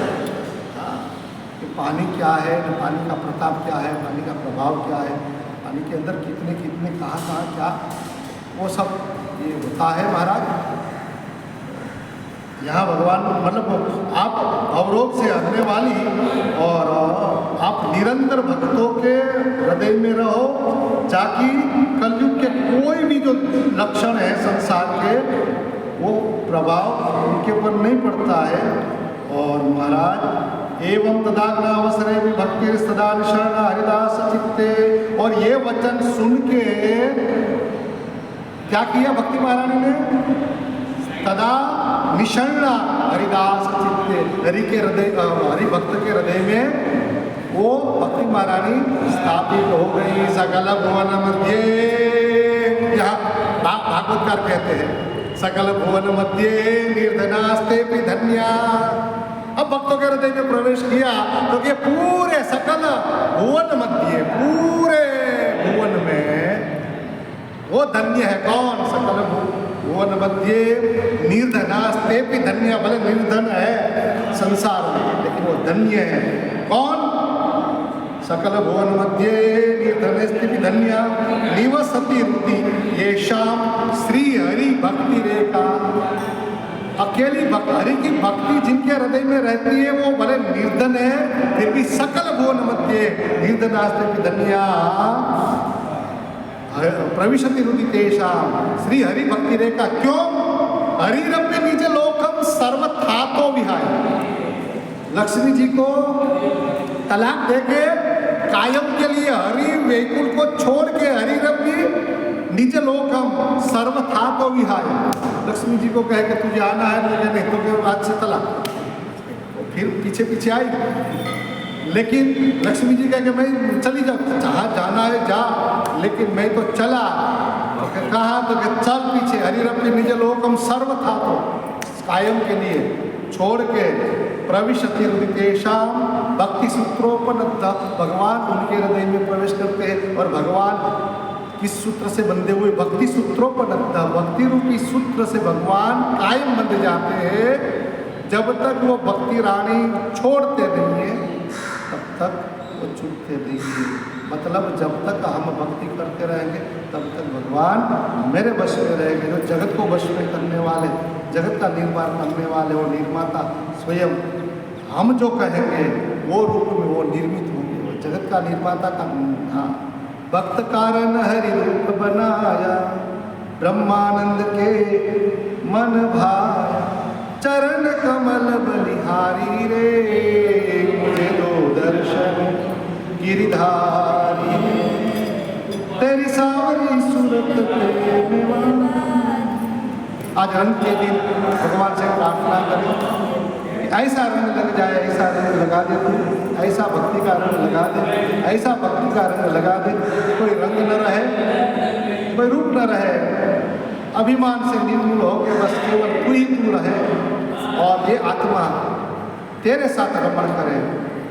कि पानी क्या है, पानी का प्रताप क्या है, पानी का प्रभाव क्या है, पानी के अंदर कितने कितने कहाँ क्या, वो सब ये होता है महाराज। यहाँ भगवान मतलब आप अवरोध से हटने वाली और आप निरंतर भक्तों के हृदय में रहो, ताकि कलयुग के कोई भी जो लक्षण है संसार के वो प्रभाव उनके ऊपर नहीं पड़ता है। और महाराज एवं तदाज्ञावसरे भी भक्ति सदा निशरण हरिदास चित्ते। और ये वचन सुन के क्या किया भक्ति महारानी ने? तदा निशरण हरिदास चित्ते, हरि के हृदय, हरि भक्त के हृदय में वो भक्ति महारानी स्थापित हो गई। सकल भुवन मध्य, यहाँ भागवतकार कहते हैं सकल भुवन मध्य निर्धनास्ते भी धन्या। अब भक्तों के हृदय में प्रवेश किया तो ये पूरे सकल भुवन मध्य, पूरे भुवन में वो धन्य है। कौन? सकल भुवन मध्य निर्धनास्ते भी धन्य। भले निर्धन है संसार में लेकिन वो धन्य है। कौन? सकल भुवन मध्य निर्धनस्ते भी धन्य निवसति रुति येषाम श्री हरि भक्ति रेखा। अकेली हरि की भक्ति जिनके हृदय में रहती है वो भले निर्धन है फिर भी सकल भुवन मध्य निर्धनास्ते भी धन्य प्रविशति रुति तेषाम श्री हरि भक्ति रेखा। क्यों? हरिरप्य निज लोकम सर्वथातो विहाय। लक्ष्मी जी को तलाक देके कायम के लिए हरि वैकुंठ को छोड़ के हरिरप्य निज लोकम सर्वथातो विहाय। लक्ष्मी जी को कहे कि तुझे आना है, तो नहीं तो आज से तलाक। फिर पीछे पीछे आई, लेकिन लक्ष्मी जी कहे कि मैं चली जाऊँ, जहाँ जाना है जा, लेकिन मैं तो चला। तो कहा तो कि चल पीछे। हरिरप्य निज लोकम सर्वथातो, कायम के लिए छोड़ के प्रविशति हृदयेषाम भक्ति सूत्रोपनद्ध। भगवान उनके हृदय में प्रवेश करते हैं। और भगवान किस सूत्र से बंधे हुए? भक्ति सूत्रोपनद्ध, भक्ति रूपी सूत्र से भगवान कायम बंध जाते हैं। जब तक वो भक्ति रानी छोड़ते नहीं है तब तक वो छूटते नहीं है। मतलब जब तक हम भक्ति करते रहेंगे तब तक भगवान मेरे वश में रहेंगे। जो जगत को वश में करने वाले, जगत का निर्माण करने वाले, वो निर्माता स्वयं हम जो कहेंगे वो रूप में वो निर्मित होंगे। वो जगत का निर्माता का, हाँ, भक्त कारण हरि रूप बनाया, ब्रह्मानंद के मन भाया, चरण कमल बलिहारी रे, मुझे दो दर्शन गिरिधारी, तेरी सावरी सूरत तेरे मान। आज रंग के दिन भगवान से प्रार्थना करें, ऐसा रंग लग जाए, ऐसा रंग लगा दे तू, ऐसा भक्ति का रंग लगा दे, ऐसा भक्ति का रंग लगा दे, कोई रंग न रहे, कोई रूप न रहे, अभिमान से निर्मूल हो के बस केवल तू ही तू रहे। और ये आत्मा तेरे साथ रमण करे,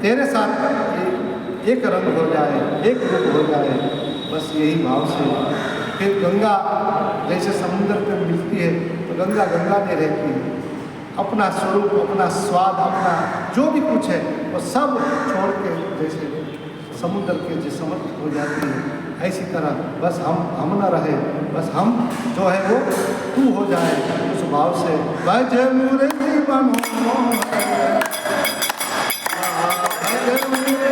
तेरे साथ एक रंग हो जाए, एक रूप हो जाए, बस यही भाव से। फिर गंगा जैसे समुद्र पे मिलती है तो गंगा गंगा में रहती है, अपना स्वरूप, अपना स्वाद, अपना जो भी कुछ है वो सब छोड़ के जैसे समुद्र के जो समर्पित हो जाती है, ऐसी तरह बस हम न रहे, बस हम जो है वो तू हो जाए उस भाव से। भज मुरली मनोहर, भज मुरली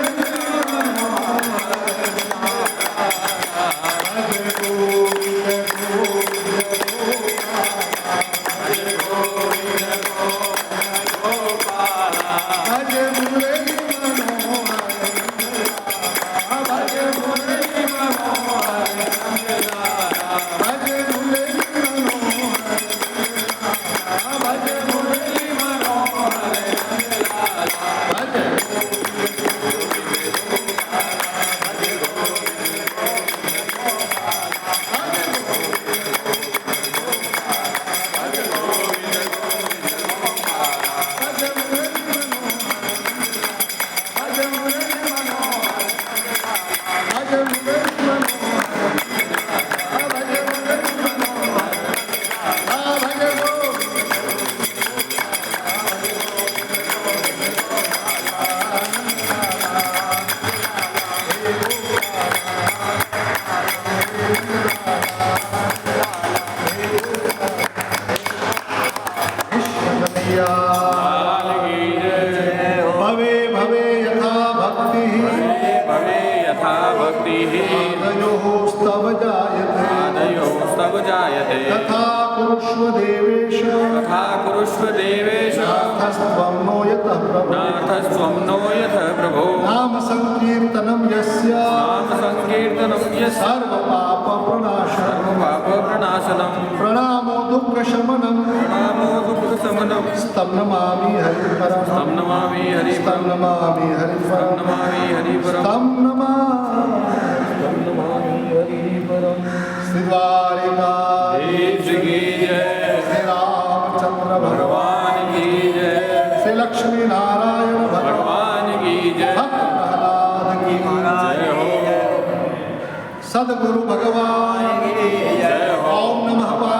कन्हैया लाल की जय। भवे भवे यथा भक्ति भवे यथा भक्ति आदयोस्तव जायते आदयोस्तव जायते तथा कुरुष्व देवेश तथा कुरुष्व देवेश नाथस्त्वं नो यतः प्रभो नाथस्त्वं नो यथ प्रभो नाम संकीर्तनं यस्य नाम संकीर्तनं यस्य सर्वपापप्रणाशनं सर्वपापप्रणाशनं प्रणामो दुःखशमनं प्रणामो दुःखशमनं तं नमामि हरिपरं तं नमामि हरिपरं तं नमामि तं हरिपरं नमामि हरिपरं तं नमामि हरिपरं श्री द्वारिकाधीश की जय। श्री रामचंद्र भगवान भगवान की जय। श्री लक्ष्मी नारायण भगवान भगवान की जय। भक्त प्रहलाद की जय हो। सद्गुरु भगवान जय हो। ओम नमः